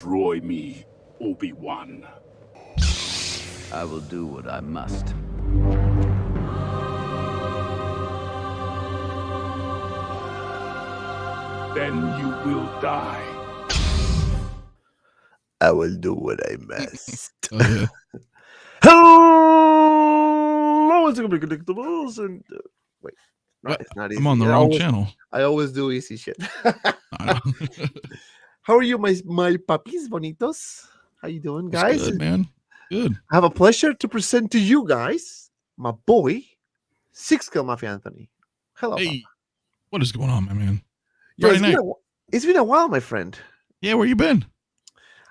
Destroy me, Obi-Wan. I will do what I must. Then you will die. I will do what I must. Oh, yeah. Hello, it's gonna be Collectibles, and wait, no, What? it's not easy. I'm on the wrong channel. I always do easy shit. I know. How are you, my puppies bonitos? How you doing, It's guys? good, man. Good. I have a pleasure to present to you guys my boy, Six Kill Mafia Anthony. Hello, Hey, what is going on, my man? Bro, Friday night. it's been a while, my friend. Yeah, where you been?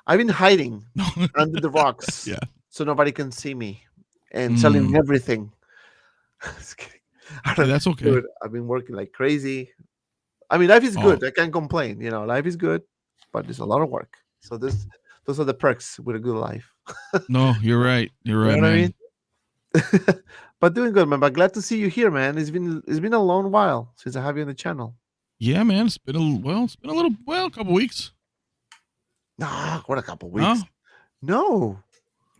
I've been hiding No. under the rocks, Yeah. so nobody can see me, and selling everything. Just kidding. Hey, that's okay. Dude, I've been working like crazy. I mean, life is good. Oh. I can't complain. You know, life is good, but there's a lot of work. So those are the perks with a good life. No, you're right. You're right, You know what I man. mean? But doing good, man. But glad to see you here, man. It's been a long while since I have you on the channel. Yeah, man. It's been a couple weeks. Nah, what a couple weeks. Huh? No,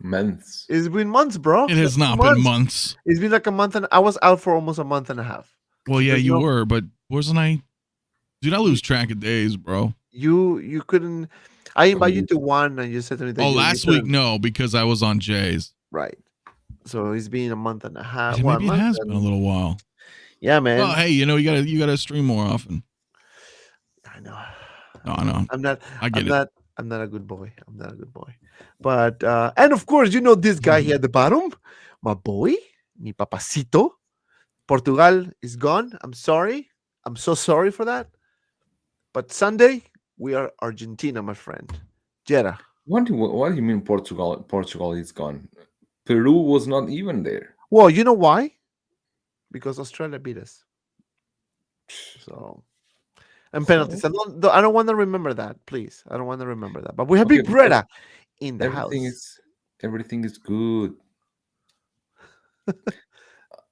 Months. it's been months, bro. It has not been months. It's been like a month, and I was out for almost a month and a half. Well, yeah, There's you no- were, but wasn't I? Dude, I lose track of days, bro. You couldn't. I invite you to one, and you said to me that Oh, you last week, couldn't. no, because I was on Jay's. Right. So it's been a month and a half. Yeah, well, a maybe it month has and- been a little while. Yeah, man. Well, hey, you know, you gotta stream more often. I know. No, I know. I'm not. I get I'm it. not. I'm not a good boy. I'm not a good boy. But and of course, you know this guy here at the bottom, my boy, mi papacito. Portugal is gone. I'm sorry. I'm so sorry for that. But Sunday we are Argentina, my friend. Jera. What do you mean Portugal? Portugal is gone. Peru was not even there. Well, you know why? Because Australia beat us. So. And penalties. I don't want to remember that, please. I don't want to remember that. But we have Okay, Big Breda in the Everything house. is good.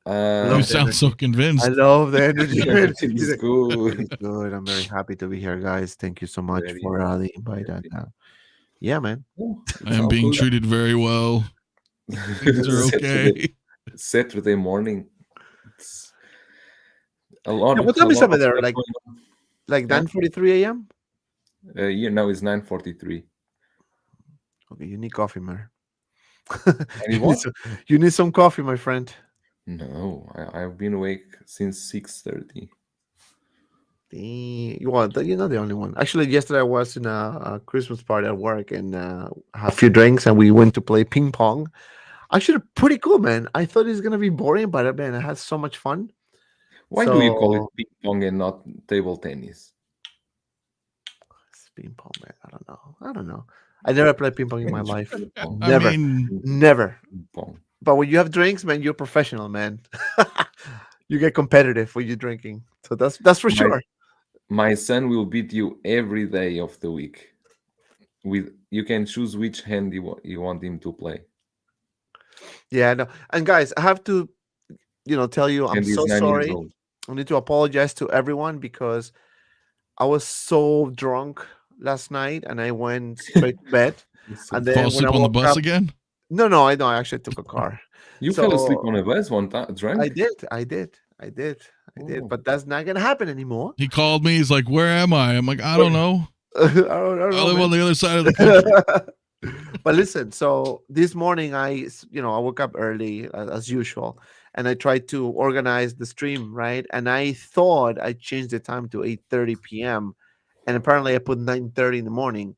You sound so convinced. I love the energy. Everything is It's good. good. I'm very happy to be here, guys. Thank you so much Very for the invite. happy. Yeah, man. Oh, I am being treated very well. Things are okay. Saturday morning. It's a lot. Yeah, what time is over there? Like Yeah. 9:43 a.m. Yeah, now it's 9:43. Okay, you need coffee, man. Any what? You need some coffee, my friend. No, I've been awake since 6:30. Well, you're not the only one. Actually, yesterday I was in a Christmas party at work and had a few drinks, and we went to play ping pong. Actually, pretty cool, man. I thought it was gonna be boring, but man, I had so much fun. Why do you call it So- ping pong and not table tennis? It's ping pong, man. I don't know. I never played ping pong in my life. I Never. mean, Never. Ping pong. But when you have drinks, man, you're professional, man. You get competitive when you're drinking. So that's for sure. My son will beat you every day of the week. You can choose which hand you want him to play. Yeah, no. And guys, I have to, tell you, I'm And he's so 9 years sorry. old. I need to apologize to everyone because I was so drunk last night and I went straight to bed. And then fall when asleep I on the woke bus up- again? No, I actually took a car. You fell asleep So- on a bus one time, drunk? I did. Oh. But that's not gonna happen anymore. He called me. He's like, "Where am I?" I'm like, "I don't know. I don't I know, live man. on the other side of the country." But listen, so this morning I woke up early as usual, and I tried to organize the stream, right? And I thought I changed the time to 8:30 p.m. and apparently I put 9:30 in the morning.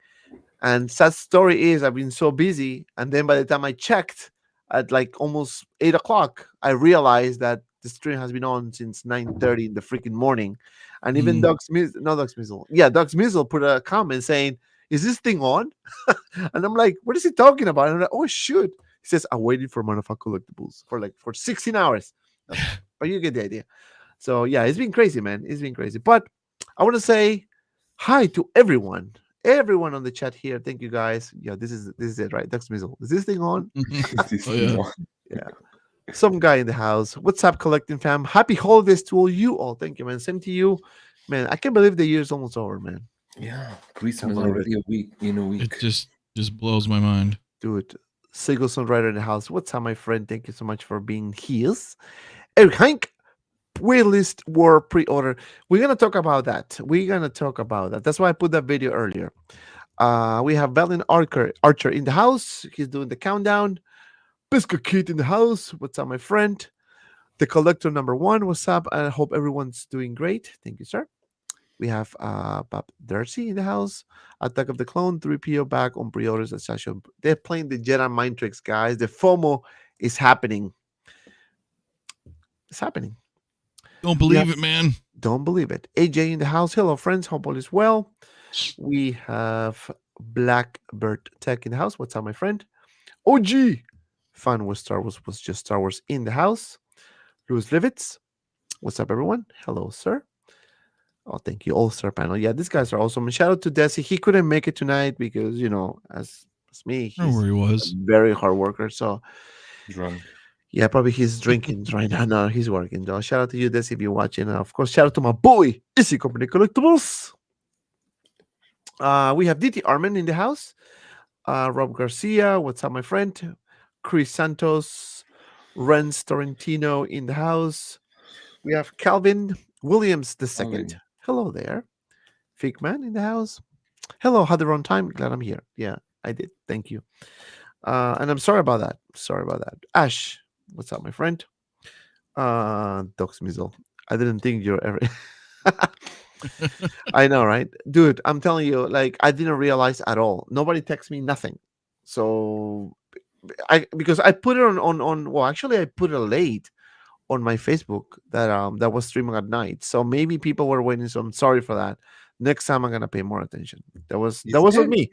And sad story is I've been so busy, and then by the time I checked at like almost 8 o'clock, I realized that the stream has been on since 9:30 in the freaking morning. And even Doug Smizzle put a comment saying, "Is this thing on?" And I'm like, "What is he talking about?" And I'm like, "Oh shoot!" He says, "I waited for Manufactured Collectibles for 16 hours." But you get the idea. So yeah, it's been crazy, man. It's been crazy. But I want to say hi to everyone on the chat here. Thank you guys. Yeah, this is it, right? Doug Smizzle. Is this thing on? Oh, yeah. Yeah. Some guy in the house. What's up, collecting fam? Happy holidays to all you all. Thank you, man. Same to you, man. I can't believe the year's almost over, man. Yeah, Can't Christmas believe it. already in a It week. just blows my mind. Dude. Single songwriter in the house. What's up, my friend? Thank you so much for being here. Eric Hank, waitlist war pre-order. We're gonna talk about that. That's why I put that video earlier. We have Valiant Archer in the house. He's doing the countdown. Biscuit Kid in the house. What's up, my friend? The collector number one. What's up? I hope everyone's doing great. Thank you, sir. We have Bob Darcy in the house. Attack of the Clone 3PO back on pre-orders at Sasha. They're playing the Jedi Mind Tricks, guys. The FOMO is happening. It's happening. Don't We have believe it, man. Don't believe it. AJ in the house. Hello, friends. Hope all is well. We have Blackbird Tech in the house. What's up, my friend? OG. Fun with Star Wars was just Star Wars in the house. Louis Livitz. What's up, everyone? Hello, sir. Oh, thank you, All Star panel. Yeah, these guys are awesome. And shout out to Desi. He couldn't make it tonight because, as me, I don't know he's where he a was. very hard worker. So, Drunk. yeah, probably he's drinking right now. No, he's working, though. Shout out to you, Desi, if you're watching. And of course, shout out to my boy, Easy Company Collectibles. We have DT Armin in the house. Rob Garcia, what's up, my friend? Chris Santos, Renz Torrentino in the house. We have Calvin Williams II. Calvin. Hello there. Figman in the house. Hello, had the wrong time. Glad I'm here. Yeah, I did. Thank you. And I'm sorry about that. Ash, what's up, my friend? Dox Mizzle. I didn't think you're ever. I know, right? Dude, I'm telling you, like, I didn't realize at all. Nobody texts me nothing. So because I put it on well, actually I put it late on my Facebook that was streaming at night. So maybe people were waiting. So I'm sorry for that. Next time I'm gonna pay more attention. That was on me.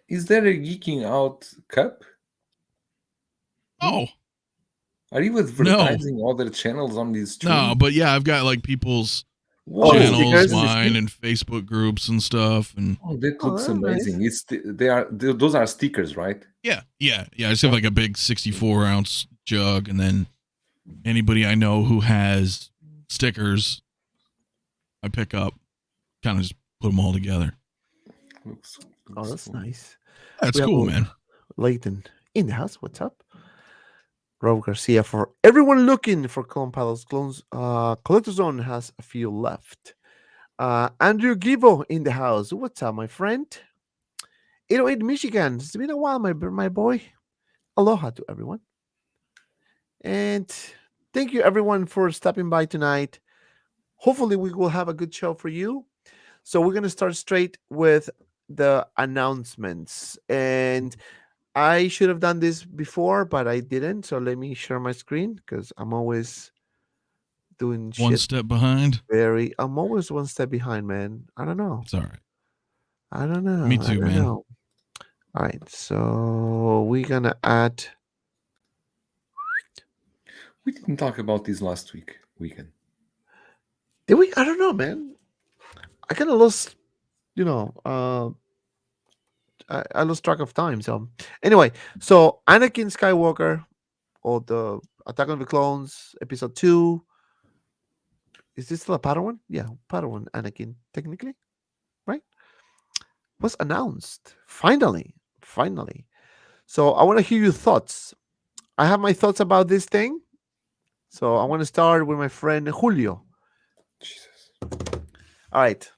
Is there a geeking out cup? Oh, Are you advertising other channels on this stream? no, but yeah, I've got like people's Oh, the channels, stickers? mine, and Facebook groups and stuff. And Oh, that Oh, looks that's nice. amazing. Those are stickers, right? yeah. I just have like a big 64-ounce jug, and then anybody I know who has stickers, I pick up, kind of just put them all together. Looks Oh, that's cool. nice. That's We have cool, man. Leighton in the house. What's up? Rob Garcia, for everyone looking for Clone Palace clones, Collector Zone has a few left. Andrew Givo in the house. What's up, my friend? 808 Michigan. It's been a while, my boy. Aloha to everyone. And thank you, everyone, for stopping by tonight. Hopefully, we will have a good show for you. So we're going to start straight with the announcements. And I should have done this before, but I didn't. So let me share my screen because I'm always doing One shit. step behind. I'm always one step behind, man. I don't know. It's all right. I don't know. Me too, man. All right. So we're going to add. We didn't talk about this last weekend. Did we? I don't know, man. I kind of lost, I lost track of time. So anyway, so Anakin Skywalker or the Attack of the Clones episode 2. Is this still a Padawan? Yeah, Padawan Anakin, technically, right? Was announced. Finally. So I want to hear your thoughts. I have my thoughts about this thing. So I want to start with my friend Julio. Jesus. All right.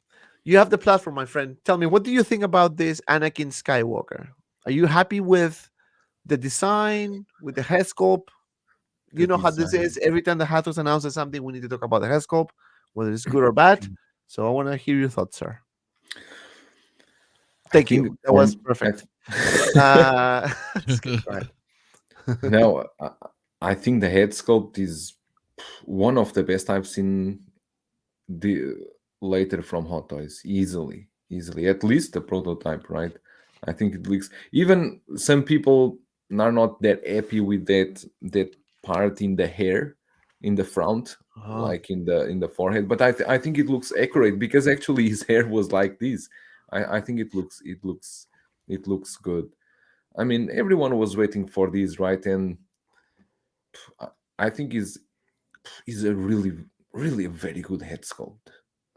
You have the platform, my friend. Tell me, what do you think about this Anakin Skywalker? Are you happy with the design, with the head sculpt? You know how this is. Every time the Hathors announces something, we need to talk about the head sculpt, whether it's good or bad. So I want to hear your thoughts, sir. Thank you. That was perfect. Go ahead. No, I think the head sculpt is one of the best I've seen later from Hot Toys. Easily. At least the prototype, right? I think it looks. Even some people are not that happy with that part in the hair, in the front, like in the forehead. But I think it looks accurate because actually his hair was like this. I think it looks good. I mean, everyone was waiting for this, right? And I think is a really a very good head sculpt.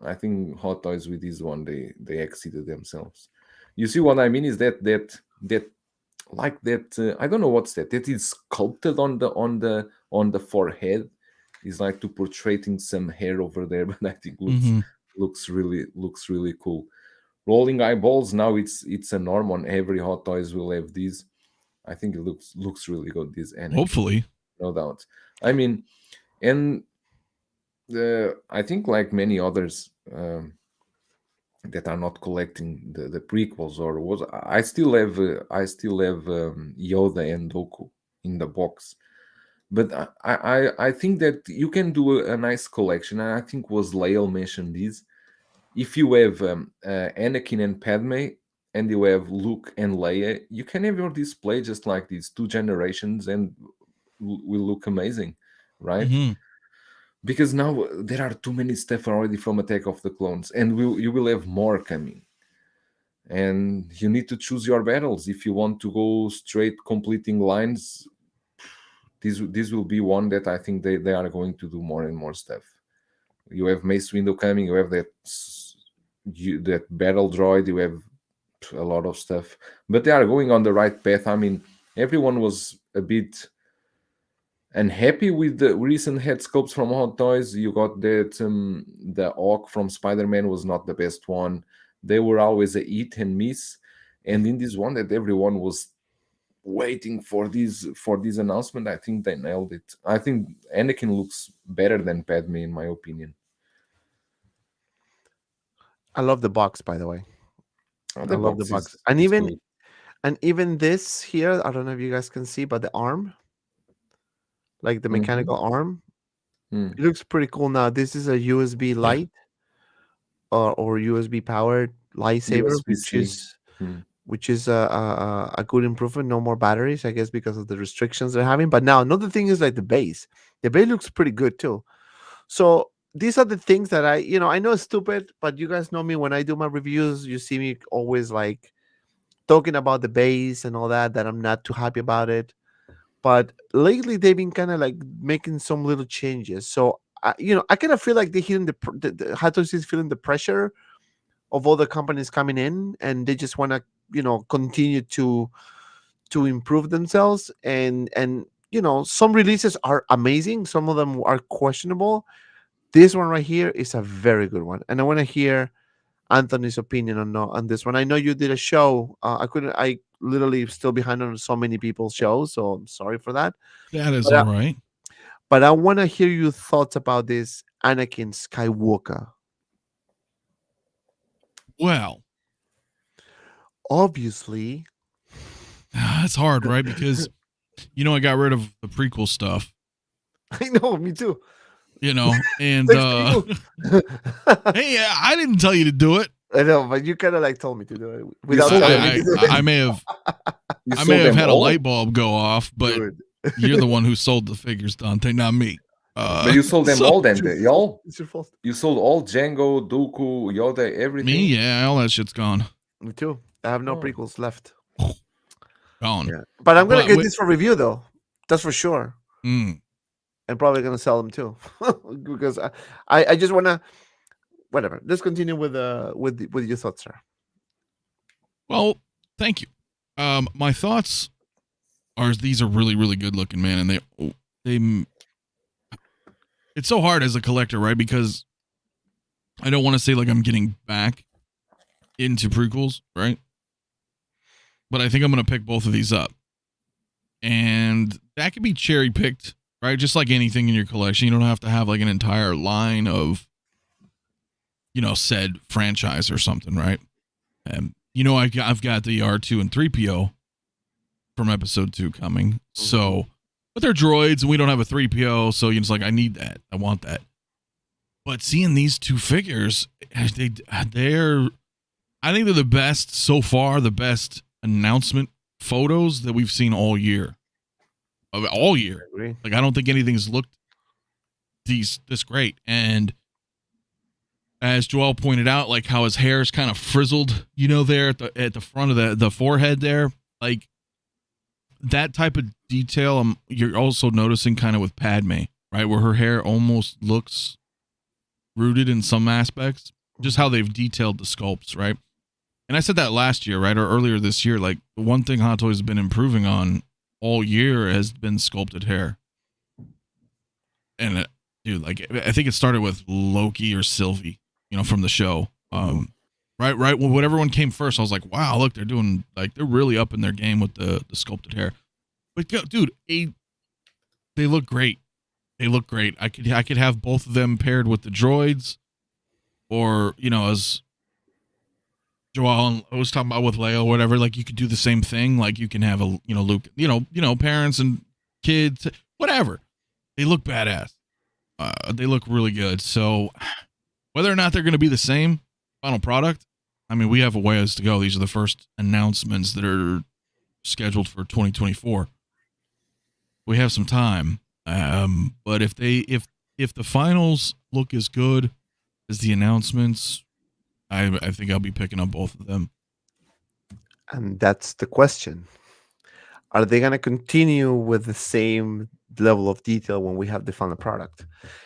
I think Hot Toys with this one they exceeded themselves. You see what I mean? Is that like that? I don't know what's that. That is sculpted on the forehead. Is like to portraying some hair over there, but I think looks really cool. Rolling eyeballs, now it's a norm on every Hot Toys will have these. I think it looks really good. This Anakin, Hopefully. no doubt. I mean, and I think like many others that are not collecting the prequels or was I still have Yoda and Doku in the box, but I think that you can do a nice collection. And I think was Lael mentioned this. If you have Anakin and Padme, and you have Luke and Leia, you can have your display just like these two generations, and will look amazing, right? Mm-hmm. Because now there are too many stuff already from Attack of the Clones, and you will have more coming. And you need to choose your battles. If you want to go straight completing lines, this will be one that I think they are going to do more and more stuff. You have Mace Windu coming, you have that battle droid, you have a lot of stuff, but they are going on the right path. I mean, everyone was a bit unhappy with the recent head sculpts from Hot Toys. You got that the Hawk from Spider-Man was not the best one. They were always a hit and miss, and in this one that everyone was waiting for this announcement, I think they nailed it. I think Anakin looks better than Padme in my opinion. I love the box, by the way. Oh, I love the box, and even this here. I don't know if you guys can see, but the arm, like the mechanical arm, it looks pretty cool. Now this is a USB light or USB powered lightsaber, which is a good improvement. No more batteries, I guess, because of the restrictions they're having. But now another thing is like the base. The base looks pretty good too. So these are the things that I know it's stupid, but you guys know me. When I do my reviews, you see me always like talking about the base and all that I'm not too happy about it. But lately they've been kind of like making some little changes. So I kind of feel like they're feeling the Hot Toys is feeling the pressure of all the companies coming in, and they just want to continue to improve themselves. And some releases are amazing, some of them are questionable. This one right here is a very good one, and I want to hear Anthony's opinion on this one. I know you did a show. I literally still behind on so many people's shows, so I'm sorry for that. That is all right. But I want to hear your thoughts about this Anakin Skywalker. Well, obviously, it's hard, right? Because I got rid of the prequel stuff. I know, me too. And hey, I didn't tell you to do it. I know, but you kind of like told me to do it without I may have had a light bulb go off, but you're the one who sold the figures, Dante, not me. But you sold them all, Dante. Y'all? It's your fault. You sold all Django, Dooku, Yoda, everything. Me, yeah, all that shit's gone. Me too. I have no prequels left. Gone. Yeah. But I'm gonna get this for review, though. That's for sure. I'm probably gonna sell them too, because I just wanna. Whatever. Let's continue with your thoughts, sir. Well, thank you. My thoughts are these are really, really good looking, man, and they. It's so hard as a collector, right? Because I don't want to say like I'm getting back into prequels, right? But I think I'm going to pick both of these up. And that can be cherry picked, right? Just like anything in your collection. You don't have to have like an entire line of, said franchise or something, right? And, I've got the R2 and 3PO from episode 2 coming. So, but they're droids and we don't have a 3PO. So it's like, I need that. I want that. But seeing these two figures, I think they're the best so far, the best announcement photos that we've seen all year. All year. Like, I don't think anything's looked this great. And as Joel pointed out, like how his hair is kind of frizzled, there at the front of the forehead there, like that type of detail. You're also noticing kind of with Padme, right, where her hair almost looks rooted in some aspects, just how they've detailed the sculpts, right? And I said that last year, right, or earlier this year. Like, the one thing Hot Toys has been improving on all year has been sculpted hair. And dude, like, I think it started with Loki or Sylvie, from the show. Right. Well, when everyone came first, I was like, wow, look, they're doing, like, they're really up in their game with the sculpted hair. But dude, they look great. They look great. I could have both of them paired with the droids, or as Joel was talking about with Leia or whatever. Like, you could do the same thing. Like, you can have a Luke, parents and kids, whatever. They look badass. They look really good. So whether or not they're going to be the same final product, I mean, we have a ways to go. These are the first announcements that are scheduled for 2024. We have some time. But if the finals look as good as the announcements, I think I'll be picking up both of them. And that's the question. Are they going to continue with the same level of detail when we have the final product?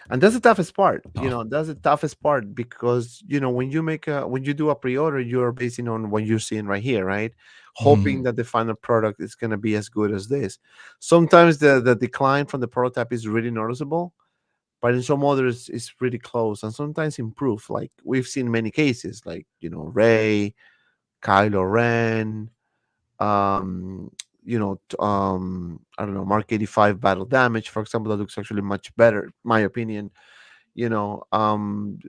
And that's the toughest part. That's the toughest part, because when you do a pre-order, you're basing on what you're seeing right here, right? Hoping that the final product is going to be as good as this. Sometimes the decline from the prototype is really noticeable, but in some others it's really close, and sometimes improve. Like, we've seen many cases, like Rey, Kylo Ren, I don't know, Mark 85 battle damage, for example, that looks actually much better, my opinion. And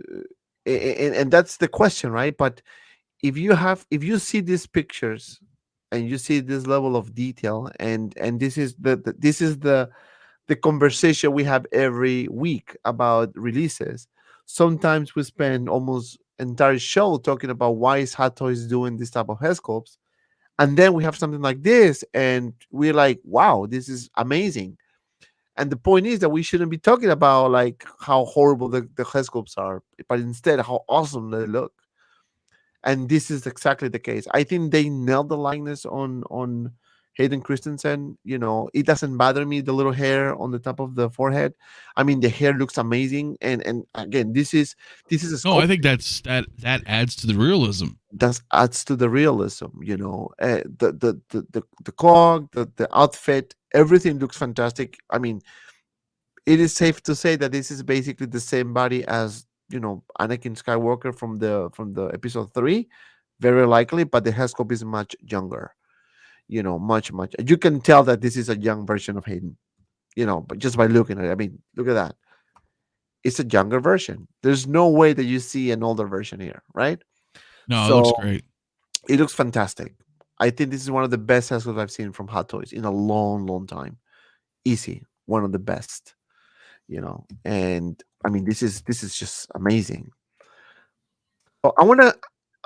that's the question, right? But if you see these pictures and you see this level of detail, and this is the conversation we have every week about releases. Sometimes we spend almost entire show talking about why is Hot Toys doing this type of head sculpts, and then we have something like this, and we're like, wow, this is amazing. And the point is that we shouldn't be talking about like how horrible the head sculpts are, but instead how awesome they look. And this is exactly the case. I think they nailed the likeness on Hayden Christensen. It doesn't bother me, the little hair on the top of the forehead. I mean, the hair looks amazing. And again, this is a sculpt. No, I think that adds to the realism. That adds to the realism. The clog, the outfit, everything looks fantastic. I mean, it is safe to say that this is basically the same body as Anakin Skywalker from the episode 3, very likely, but the head sculpt is much younger. Much. You can tell that this is a young version of Hayden, but just by looking at it. I mean, look at that. It's a younger version. There's no way that you see an older version here, right? No, it looks great. It looks fantastic. I think this is one of the best head sculpts I've seen from Hot Toys in a long, long time. Easy. One of the best. And I mean, this is just amazing.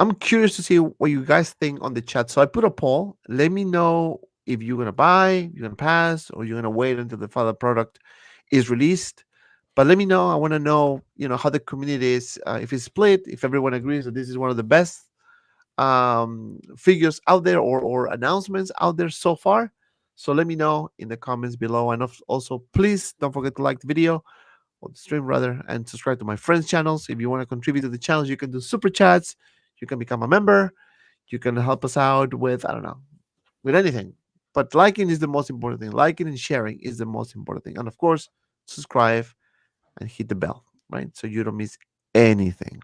I'm curious to see what you guys think on the chat. So I put a poll. Let me know if you're gonna buy, you're gonna pass, or you're gonna wait until the final product is released. But let me know. I want to know, how the community is, if it's split, if everyone agrees that this is one of the best figures out there, or announcements out there so far. So let me know in the comments below. And also, please don't forget to like the video, or the stream rather, and subscribe to my friends' channels. If you want to contribute to the channels, you can do super chats. You can become a member. You can help us out with, I don't know, with anything. But liking is the most important thing. Liking and sharing is the most important thing. And of course, subscribe and hit the bell, right? So you don't miss anything.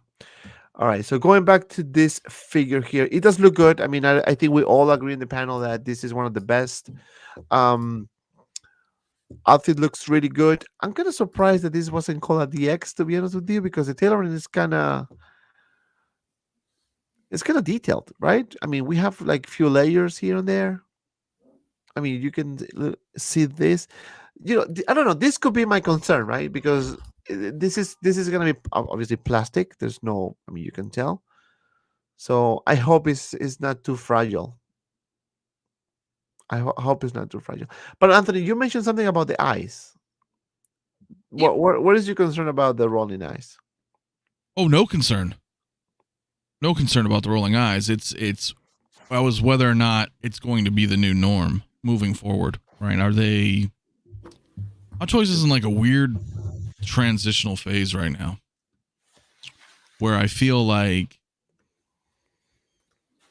All right. So going back to this figure here, it does look good. I mean, I think we all agree in the panel that this is one of the best. Outfit looks really good. I'm kind of surprised that this wasn't called a DX, to be honest with you, because the tailoring is kind of detailed, right? I mean, we have like few layers here and there. I mean, you can see this. I don't know. This could be my concern, right? Because this is gonna be obviously plastic. There's no, I mean, you can tell. So I hope it's not too fragile. I hope it's not too fragile. But Anthony, you mentioned something about the eyes. Yeah. What is your concern about the rolling eyes? Oh, no concern. No concern about the rolling eyes. I was whether or not it's going to be the new norm moving forward, right? Hot Toys is in like a weird transitional phase right now. where I feel like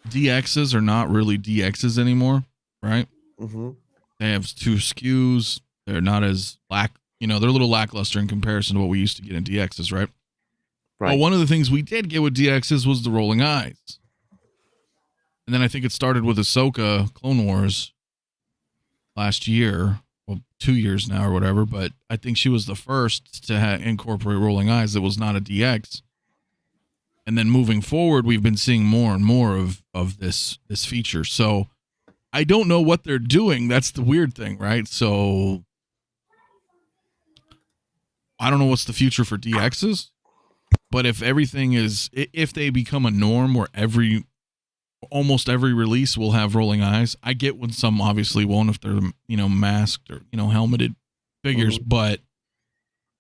DXs are not really DXs anymore, right? Mm-hmm. They have 2 SKUs. They're not as they're a little lackluster in comparison to what we used to get in DXs, right? Right. Well, one of the things we did get with DXs was the rolling eyes. And then I think it started with Ahsoka Clone Wars last year, well, 2 years now or whatever, but I think she was the first to incorporate rolling eyes that was not a DX. And then moving forward, we've been seeing more and more of this feature. So I don't know what they're doing. That's the weird thing, right? So I don't know what's the future for DXs, but if they become a norm where almost every release will have rolling eyes. I get when some obviously won't if they're, masked or, helmeted figures, but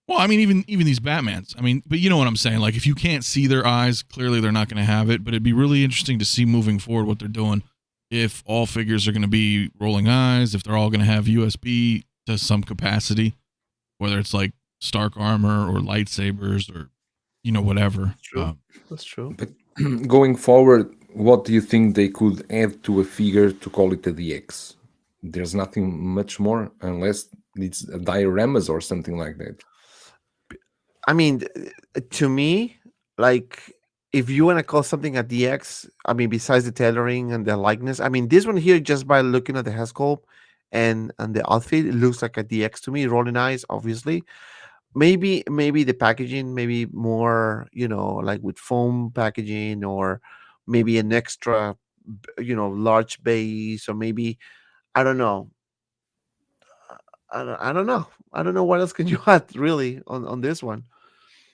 well, I mean, even these Batmans, I mean, but you know what I'm saying? Like if you can't see their eyes, clearly they're not going to have it, but it'd be really interesting to see moving forward what they're doing. If all figures are going to be rolling eyes, if they're all going to have USB to some capacity, whether it's like Stark armor or lightsabers or, whatever. That's true. That's true. But going forward, what do you think they could add to a figure to call it a DX? There's nothing much more unless it's dioramas or something like that. I mean, to me, like if you want to call something a DX, I mean, besides the tailoring and the likeness, I mean, this one here, just by looking at the head sculpt and the outfit, it looks like a DX to me. Rolling eyes, obviously. Maybe the packaging, maybe more, like with foam packaging, or maybe an extra, large base, or maybe I don't know. I don't know. I don't know what else can you add really on this one.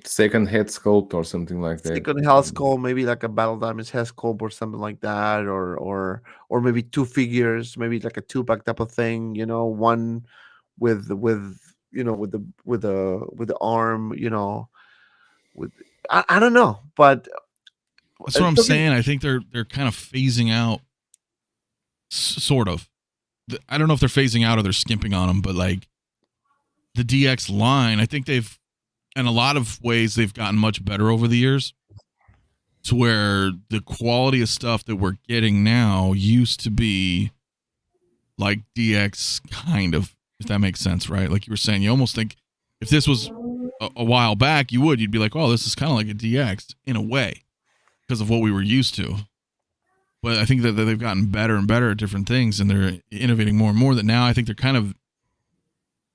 Second head sculpt or something like that. Second head sculpt, maybe like a Battle Diamonds head sculpt or something like that, or maybe 2 figures, maybe like a 2-pack type of thing. One with the arm, with I don't know, but that's what I'm saying. I think they're kind of phasing out, sort of. I don't know if they're phasing out or they're skimping on them, but like the DX line, I think they've, in a lot of ways, they've gotten much better over the years, to where the quality of stuff that we're getting now used to be like DX kind of, if that makes sense, right? Like you were saying, you almost think if this was a while back, you'd be like, oh, this is kind of like a DX in a way because of what we were used to. But I think that they've gotten better and better at different things, and they're innovating more and more, that now I think they're kind of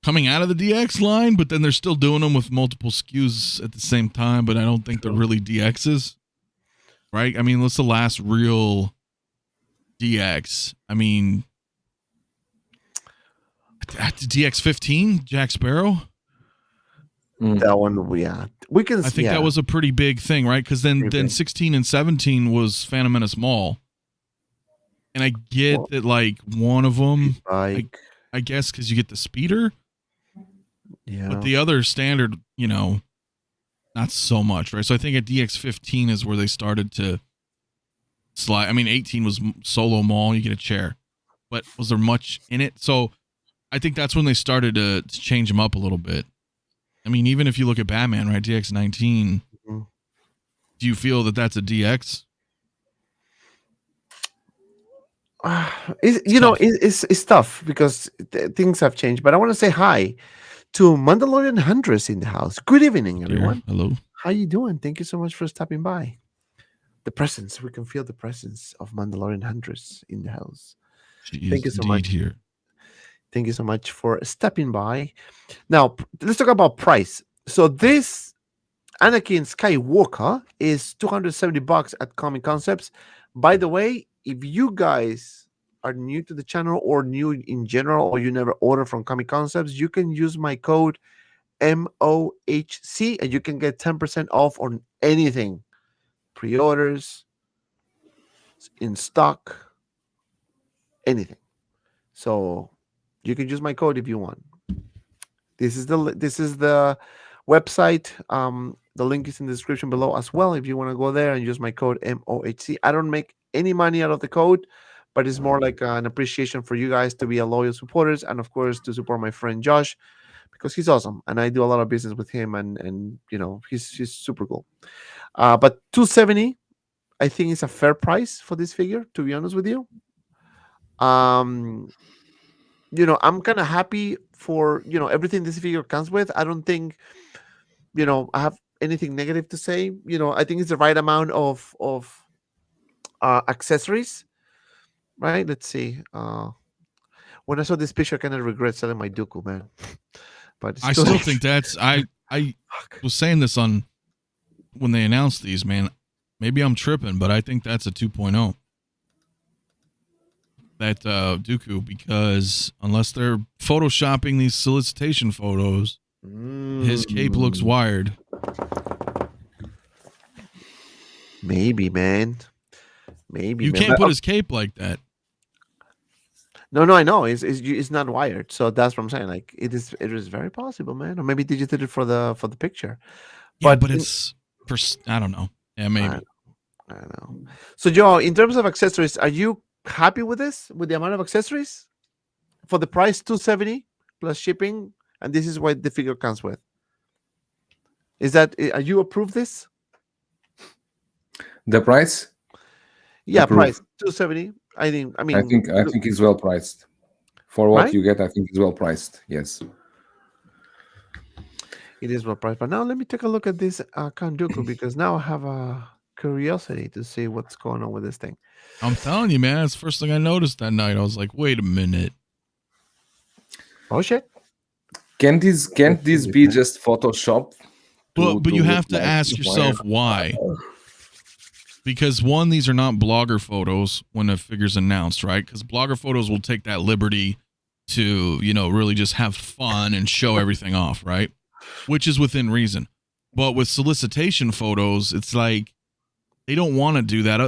coming out of the DX line, but then they're still doing them with multiple SKUs at the same time, but I don't think they're really DXs, right? I mean, what's the last real DX? I mean, DX15, Jack Sparrow? That one, yeah. We can. I think that was a pretty big thing, right? Because then 16 and 17 was Phantom Menace Mall. And I get that, like, one of them, I guess, because you get the speeder. Yeah. But the other standard, not so much, right? So I think at DX15 is where they started to slide. I mean, 18 was solo mall, you get a chair. But was there much in it? So I think that's when they started to change them up a little bit. I mean, even if you look at Batman, right, DX19, do you feel that that's a DX? It's tough because things have changed. But I want to say hi to Mandalorian Hundreds in the house. Good evening, everyone. Hello. How you doing? Thank you so much for stopping by. The presence, we can feel the presence of Mandalorian Hundreds in the house. Thank you so much. Here. Thank you so much for stopping by. Now, let's talk about price. So this Anakin Skywalker is $270 at Comic Concepts. By the way, if you guys are new to the channel or new in general, or you never order from Comic Concepts, you can use my code MOHC and you can get 10% off on anything. Pre-orders, in stock, anything. So you can use my code if you want. This is the website. The link is in the description below as well if you want to go there and use my code MOHC. I don't make any money out of the code, but it's more like an appreciation for you guys to be a loyal supporters, and of course to support my friend Josh. because he's awesome, and I do a lot of business with him, and he's super cool. But 270, I think is a fair price for this figure. To be honest with you, I'm kind of happy for everything this figure comes with. I don't think I have anything negative to say. I think it's the right amount of accessories, right? Let's see. When I saw this picture, I kind of regret selling my Dooku, man. But I still think that's I was saying this on when they announced these, man. Maybe I'm tripping, but I think that's a 2.0. That Dooku, because unless they're photoshopping these solicitation photos, his cape looks wired. Maybe, man. Maybe you can't put his cape like that. No, I know it's not wired, so that's what I'm saying. Like it is very possible, man. Or maybe they just did it for the picture. Yeah, but it's I don't know. Yeah, maybe. I don't know. So, Joe, in terms of accessories, are you happy with this? With the amount of accessories for the price, $270 plus shipping, and this is what the figure comes with? Are you approve this? The price? Yeah, Approve. price $270. I think it's well priced for what right? you get. I think it's well priced. Yes, it is well priced. But now let me take a look at this Count Dooku, because now I have a curiosity to see what's going on with this thing. I'm telling you, man, it's the first thing I noticed that night. I was like, wait a minute. Oh shit! Can't this be just Photoshop? But you have to ask yourself why. Because one, these are not blogger photos when a figure's announced, right? Because blogger photos will take that liberty to, really just have fun and show everything off, right? Which is within reason. But with solicitation photos, it's like they don't want to do that.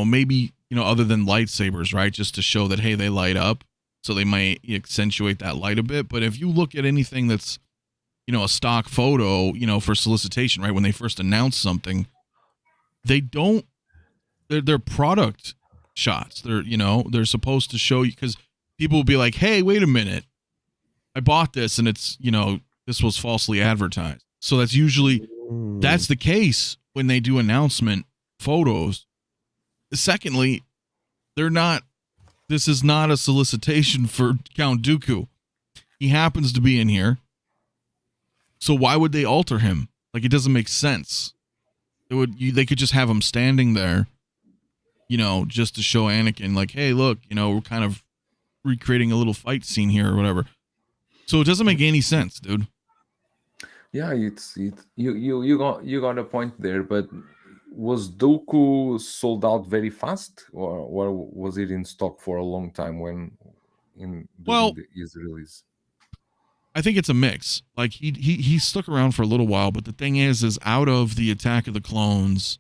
Maybe, other than lightsabers, right? Just to show that, hey, they light up. So they might accentuate that light a bit. But if you look at anything that's, a stock photo, for solicitation, right? When they first announce something, they're product shots. They're supposed to show you, because people will be like, hey, wait a minute. I bought this and it's, this was falsely advertised. So that's the case when they do announcement photos. Secondly, this is not a solicitation for Count Dooku. He happens to be in here. So why would they alter him? Like, it doesn't make sense. They could just have him standing there, just to show Anakin, like, hey, look, we're kind of recreating a little fight scene here or whatever. So it doesn't make any sense, dude. Yeah, you got a point there, but was Dooku sold out very fast, or was it in stock for a long time during his release? I think it's a mix. Like he stuck around for a little while, but the thing is out of the Attack of the Clones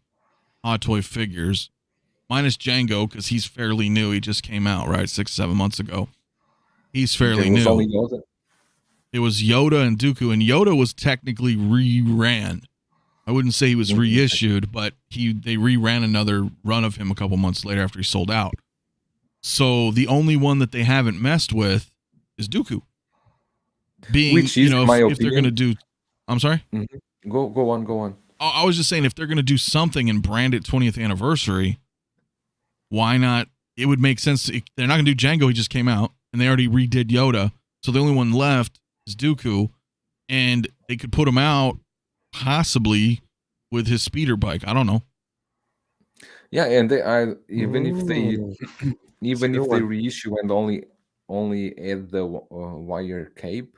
Hot Toy figures, minus Django, because he's fairly new. He just came out, right, 6-7 months ago. He's fairly new. Only Yoda? It was Yoda and Dooku, and Yoda was technically re-ran. I wouldn't say he was reissued, but they re-ran another run of him a couple months later after he sold out. So the only one that they haven't messed with is Dooku. Which is, if they're going to do... I'm sorry? Mm-hmm. Go on. I was just saying, if they're going to do something and brand it 20th anniversary, why not? It would make sense. They're not going to do Django. He just came out, and they already redid Yoda. So the only one left is Dooku, and they could put him out possibly with his speeder bike. I don't know. Yeah, and even if they reissue and only add the wire cape,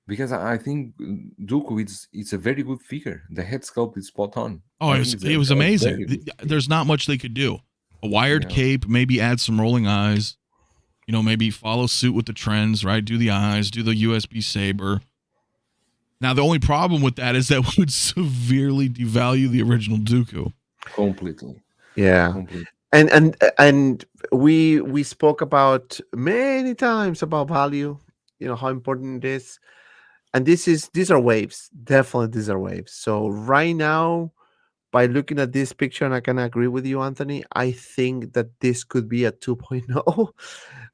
because I think Dooku it's a very good figure. The head sculpt is spot on. Oh, it was amazing. There's not much they could do. A wired cape, maybe add some rolling eyes. Maybe follow suit with the trends, right? Do the eyes, do the USB saber. Now, the only problem with that is that would severely devalue the original Dooku. Completely. Yeah. Completely. And we spoke about many times about value, how important it is. And these are waves. Definitely these are waves. So right now, by looking at this picture, and I can agree with you, Anthony. I think that this could be a 2.0,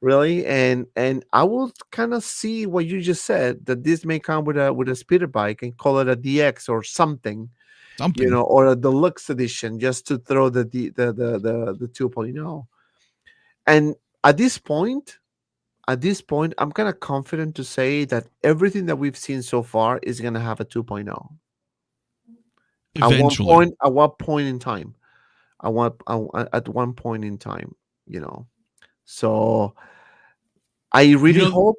really, and I will kind of see what you just said, that this may come with a speeder bike and call it a DX or something, Something. or a deluxe edition, just to throw the 2.0. And at this point, I'm kind of confident to say that everything that we've seen so far is going to have a 2.0. Eventually. At one point in time, at one point in time, So I really hope.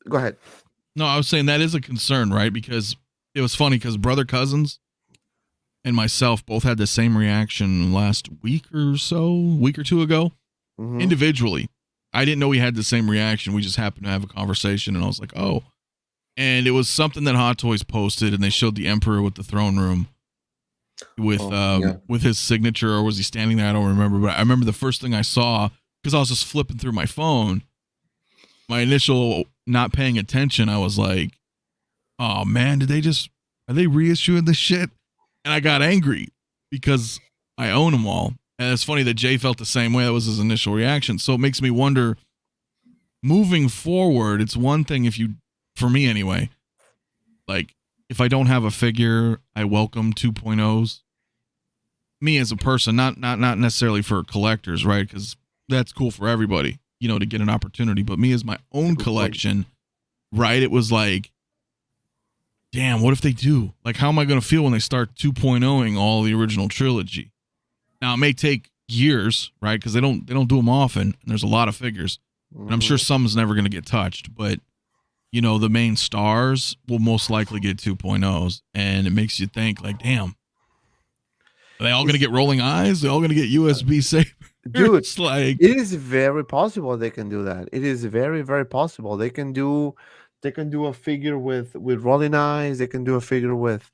Go ahead. No, I was saying that is a concern, right? Because it was funny because brother Cousins and myself both had the same reaction last week or two ago. Mhm. Individually. I didn't know we had the same reaction. We just happened to have a conversation, and I was like, oh. And it was something that Hot Toys posted, and they showed the Emperor with the throne room with his signature, or was he standing there? I don't remember. But I remember the first thing I saw, because I was just flipping through my phone, my initial not paying attention, I was like, oh, man, are they reissuing this shit? And I got angry because I own them all. And it's funny that Jay felt the same way. That was his initial reaction. So it makes me wonder, moving forward, it's one thing for me anyway, like if I don't have a figure, I welcome 2.0s. Me as a person, not necessarily for collectors, right? Because that's cool for everybody, to get an opportunity. But me as my own collection, right? It was like, damn, what if they do? Like, how am I going to feel when they start 2.0ing all the original trilogy? Now, it may take years, right? Because they don't do them often, and there's a lot of figures. And I'm sure some's never going to get touched, but, the main stars will most likely get 2.0s, and it makes you think, like, damn, are they all going to get rolling eyes? They all going to get USB safe? Dude, It's like, it is very possible they can do that. It is very, very possible. They can do a figure with rolling eyes. They can do a figure with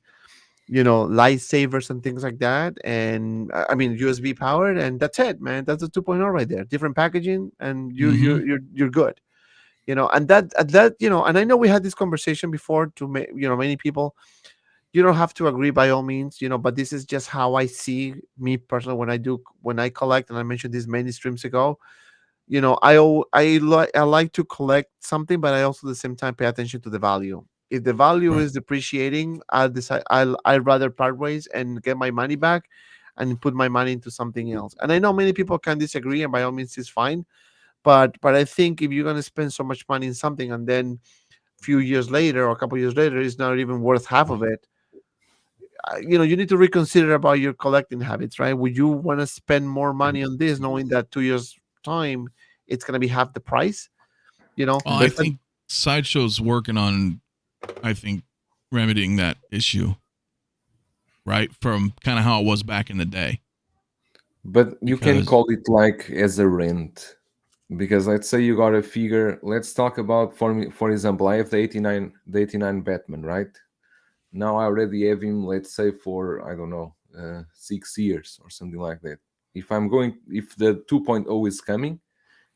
lightsabers and things like that, and I mean USB powered, and that's it, man. That's a 2.0 right there. Different packaging, and you're good. And that and I know we had this conversation before. Many people, you don't have to agree by all means, but this is just how I see me personally when I collect, and I mentioned this many streams ago. I like to collect something, but I also at the same time pay attention to the value. If the value Right. is depreciating, I'd rather part ways and get my money back and put my money into something else. And I know many people can disagree, and by all means, it's fine. But I think if you're gonna spend so much money in something, and then a few years later or a couple years later, it's not even worth half of it, you need to reconsider about your collecting habits, right? Would you want to spend more money on this, knowing that 2 years time it's gonna be half the price? I think Sideshow's working on, remedying that issue, right? From kind of how it was back in the day. But you can call it like as a rent, because let's say you got a figure. Let's talk about, for example, I have the 89 Batman, right? Now I already have him, let's say, for, I don't know, 6 years or something like that. If the 2.0 is coming,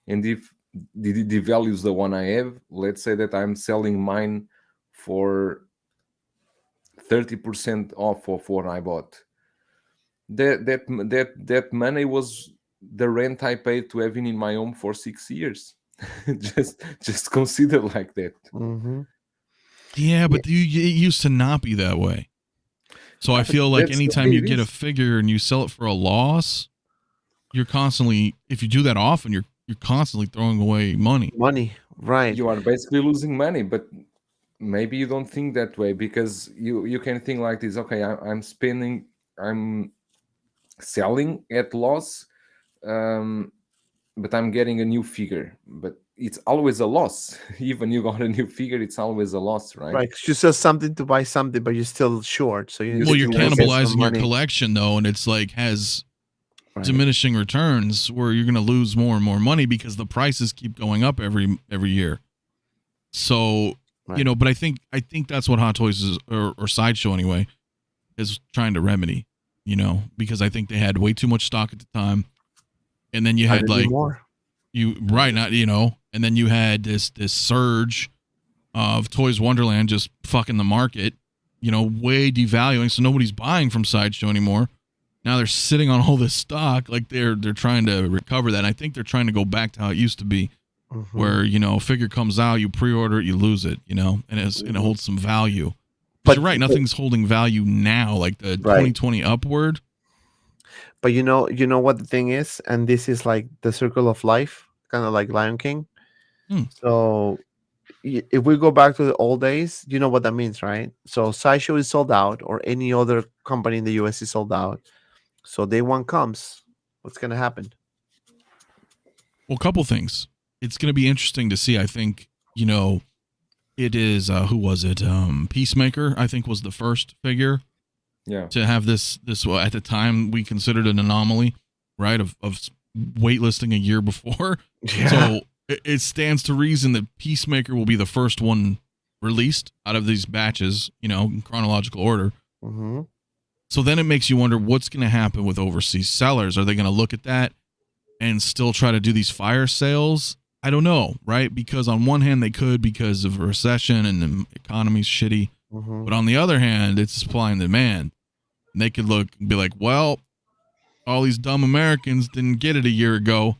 and if the value is the one I have, let's say that I'm selling mine for 30% off of what I bought. That money was the rent I paid to having in my home for 6 years. just consider like that. Mm-hmm. Yeah, but it used to not be that way. So I feel like anytime you get a figure and you sell it for a loss, you're constantly, if you do that often, you're constantly throwing away money. Right? You are basically losing money, but maybe you don't think that way, because you can think like this. Okay, I'm selling at loss, but I'm getting a new figure, but it's always a loss. Even you got a new figure, it's always a loss, right? Right. You sell something to buy something, but you're still short. So you're cannibalizing your collection, though, and it's like has diminishing returns, where you're going to lose more and more money because the prices keep going up every year. So but I think that's what Hot Toys is, or Sideshow anyway, is trying to remedy. Because I think they had way too much stock at the time, and then you had like more. And then you had this surge of Toys Wonderland just fucking the market, way devaluing, so nobody's buying from Sideshow anymore. Now they're sitting on all this stock, like they're trying to recover that. And I think they're trying to go back to how it used to be, where a figure comes out, you pre-order it, you lose it, and it holds some value. But you're right, nothing's holding value now, like the 2020 upward. But you know what the thing is, and this is like the circle of life, kind of like Lion King. So if we go back to the old days, you know what that means, right? So Sideshow is sold out, or any other company in the US is sold out. So day one comes, what's going to happen? Well, a couple things. It's going to be interesting to see. I think, it is, who was it? Peacemaker, I think, was the first figure to have this, at the time, we considered an anomaly, right, of waitlisting a year before. Yeah. So it stands to reason that Peacemaker will be the first one released out of these batches, in chronological order. Mm-hmm. So then it makes you wonder what's going to happen with overseas sellers. Are they going to look at that and still try to do these fire sales? I don't know, right? Because on one hand, they could because of a recession and the economy's shitty. Mm-hmm. But on the other hand, it's supply and demand. And they could look and be like, well, all these dumb Americans didn't get it a year ago,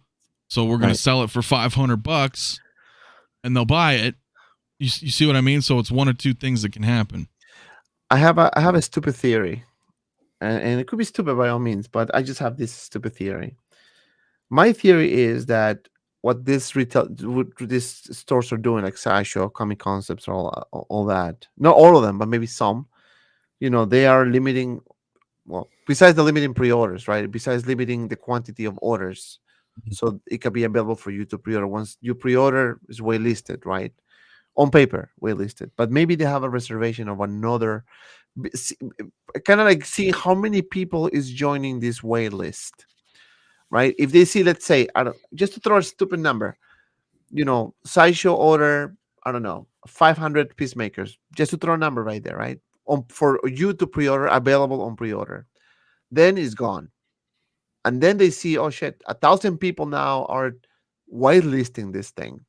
so we're going to sell it for $500 and they'll buy it. You see what I mean? So it's one or two things that can happen. I have a stupid theory. And it could be stupid by all means, but I just have this stupid theory. My theory is that what these stores are doing, like Sideshow, Comic Concepts, all that, not all of them, but maybe some, they are limiting, well, besides the limiting pre-orders, right? Besides limiting the quantity of orders, so it can be available for you to pre-order. Once you pre-order, is waitlisted, right? On paper, waitlisted. But maybe they have a reservation of another, kind of like seeing how many people is joining this wait list, right? If they see, let's say, just to throw a stupid number, Sideshow order, 500 Peacemakers, just to throw a number right there, right? For you to pre-order, available on pre-order, then it's gone. And then they see, oh shit, 1,000 people now are waitlisting this thing.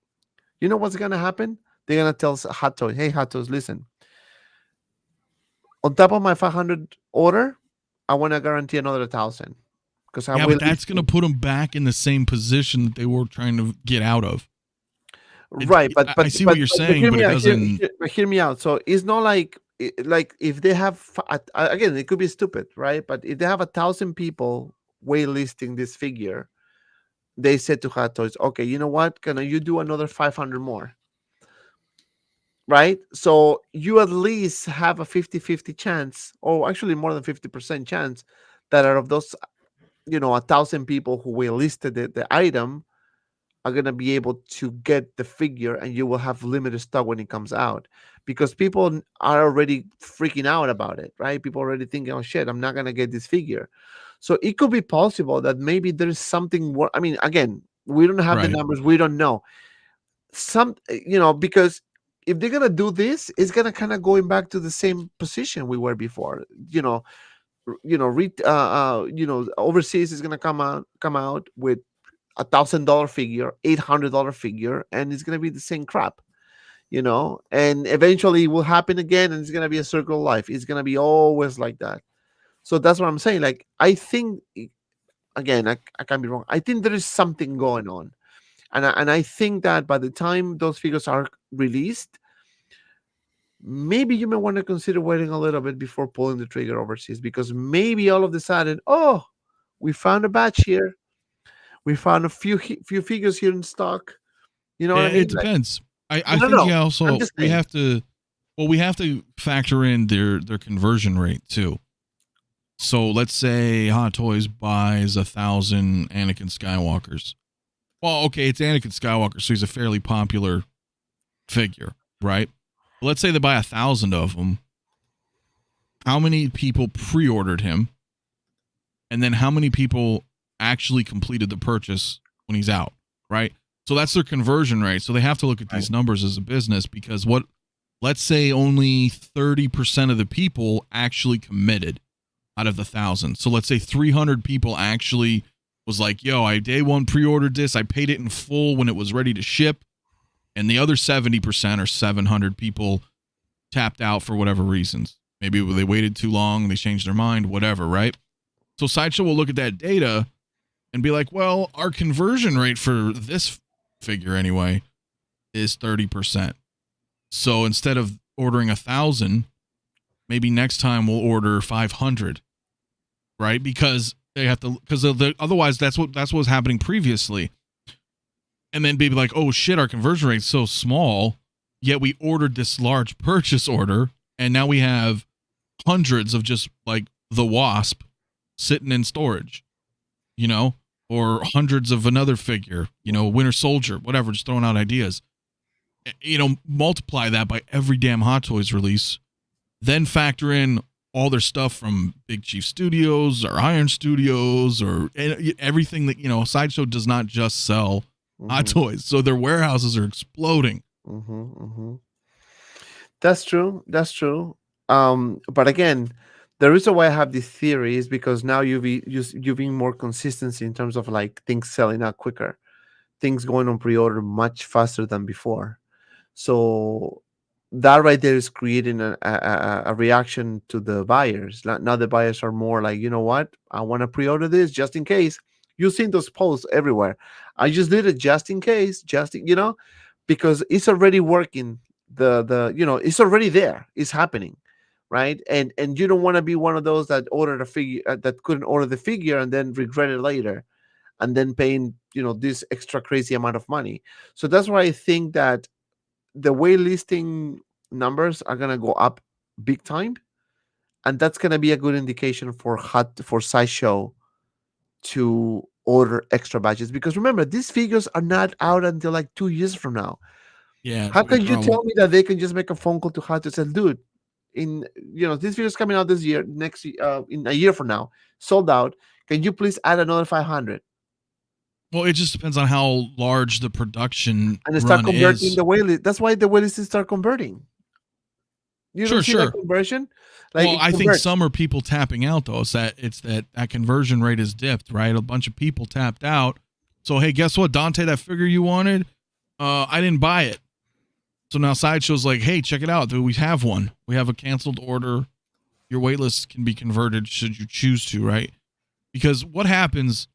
You know what's gonna happen? They're gonna tell Hot Toys, hey, Hot Toys, listen, on top of my 500 order, I want to guarantee another 1,000. But that's going to put them back in the same position that they were trying to get out of. Right, but I see what you're saying, but it doesn't. Hear me out. So it's not like if they have, again, it could be stupid, right? But if they have 1,000 people waitlisting this figure, they said to Hot Toys, okay, you know what? Can you do another 500 more? Right? So you at least have a 50-50 chance, or actually more than 50% chance, that out of those, 1,000 people who waitlisted the item are going to be able to get the figure, and you will have limited stock when it comes out, because people are already freaking out about it, right? People already thinking, oh shit, I'm not going to get this figure. So it could be possible that maybe there's something more. I mean, again, we don't have the numbers. We don't know. Because if they're gonna do this, it's gonna kind of going back to the same position we were before. Overseas is gonna come out with $1,000 figure, $800 figure, and it's gonna be the same crap, And eventually it will happen again, and it's gonna be a circle of life. It's gonna be always like that. So that's what I'm saying. Like, I think, again, I can be wrong. I think there is something going on. And I think that by the time those figures are released, maybe you may want to consider waiting a little bit before pulling the trigger overseas, because maybe all of a sudden, oh, we found a batch here. We found a few figures here in stock. You know what I mean? It depends. I think also we have to factor in their conversion rate too. So let's say Hot Toys buys 1,000 Anakin Skywalkers. Well, okay, it's Anakin Skywalker, so he's a fairly popular figure, right? But let's say they buy 1,000 of them. How many people pre-ordered him? And then how many people actually completed the purchase when he's out, right? So that's their conversion rate. So they have to look at these numbers as a business, because let's say only 30% of the people actually committed out of the 1,000. So let's say 300 people actually was like, yo, I day one pre-ordered this. I paid it in full when it was ready to ship. And the other 70% or 700 people tapped out for whatever reasons. Maybe they waited too long, they changed their mind, whatever, right? So Sideshow will look at that data and be like, well, our conversion rate for this figure anyway is 30%. So instead of ordering 1,000, maybe next time we'll order 500, right? Because they have to, because otherwise that's what was happening previously. And then be like, oh shit, our conversion rate's so small, yet we ordered this large purchase order, and now we have hundreds of just like the Wasp sitting in storage, you know, or hundreds of another figure, you know, Winter Soldier, whatever, just throwing out ideas. You know, multiply that by every damn Hot Toys release, then factor in all their stuff from Big Chief Studios or Iron Studios or everything that, you know, Sideshow does not just sell Hot Toys. So their warehouses are exploding. That's true. That's true. But again, the reason why I have this theory is because now you've been more consistency in terms of like things selling out quicker, things going on pre-order much faster than before. So that right there is creating a reaction to the buyers. Now the buyers are more like, you know what? I want to pre-order this just in case. You've seen those posts everywhere. I just did it just in case, you know, because it's already working. You know, it's already there. It's happening, right? And you don't want to be one of those that ordered a figure that couldn't order the figure and then regret it later, and then paying, you know, this extra crazy amount of money. So that's why I think that the wait listing numbers are gonna go up big time, and that's gonna be a good indication for Sideshow to order extra batches, because remember, these figures are not out until like 2 years from now. Yeah. How can you tell me that they can just make a phone call to Hot to say, dude, in, you know, this figure's coming out this year, next in a year from now, sold out. Can you please add another 500? Well, it just depends on how large the production and they start run converting is. the waitlist. That's why the waitlists start converting. You don't see that conversion? Like, well, I think some are people tapping out though. It's that conversion rate is dipped, right? A bunch of people tapped out. So hey, guess what, Dante? That figure you wanted, I didn't buy it. So now Sideshow's like, hey, check it out, dude. We have one. We have a canceled order. Your waitlist can be converted should you choose to, right? Because what happens?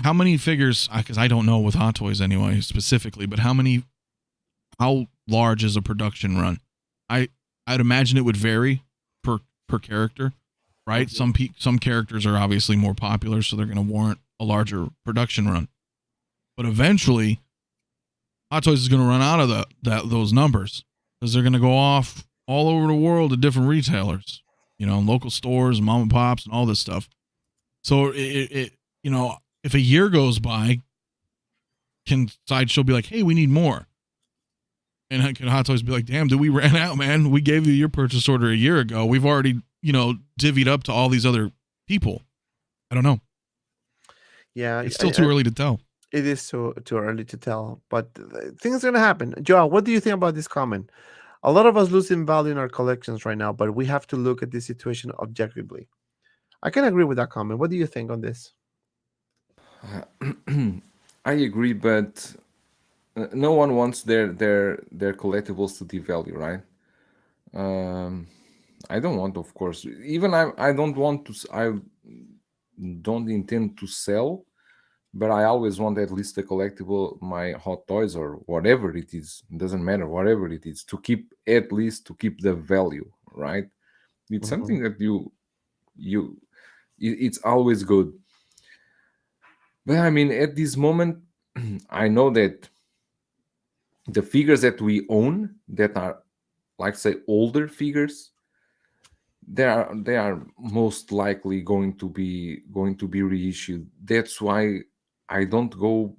How many figures? Because I don't know with Hot Toys anyway specifically, but how large is a production run? I'd imagine it would vary per character, right? Some characters are obviously more popular, so they're going to warrant a larger production run. But eventually, Hot Toys is going to run out of those numbers because they're going to go off all over the world to different retailers, you know, local stores, mom and pops, and all this stuff. So it you know, if a year goes by, can Sideshow be like, hey, we need more? And can Hot Toys be like, damn, dude, we ran out, man. We gave you your purchase order a year ago. We've already, you know, divvied up to all these other people. I don't know. Yeah. It's still too early to tell. It is too early to tell, but things are going to happen. Joao, what do you think about this comment? A lot of us losing value in our collections right now, but we have to look at this situation objectively. I can agree with that comment. What do you think on this? I agree, but no one wants their collectibles to devalue, right? I don't want, of course. Even I don't want to. I don't intend to sell, but I always want at least a collectible, my Hot Toys or whatever it is. It doesn't matter, whatever it is, to keep the value, right? It's something that it's always good. But I mean, at this moment, I know that the figures that we own that are, like, say, older figures, they are most likely going to be reissued. That's why I don't go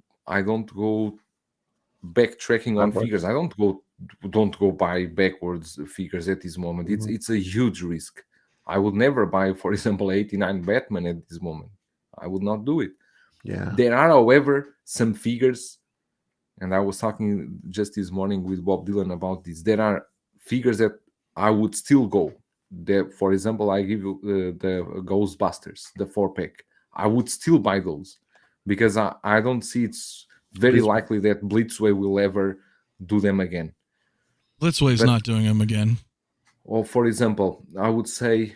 backtracking on figures. I don't go buy backwards figures at this moment. It's a huge risk. I would never buy, for example, 89 Batman at this moment. I would not do it. Yeah. There are, however, some figures, and I was talking just this morning with Bob Dylan about this. There are figures that I would still go. For example, I give you the Ghostbusters, the 4-pack. I would still buy those because I don't see it's very likely that Blitzway will ever do them again. Blitzway is not doing them again. Or, for example, I would say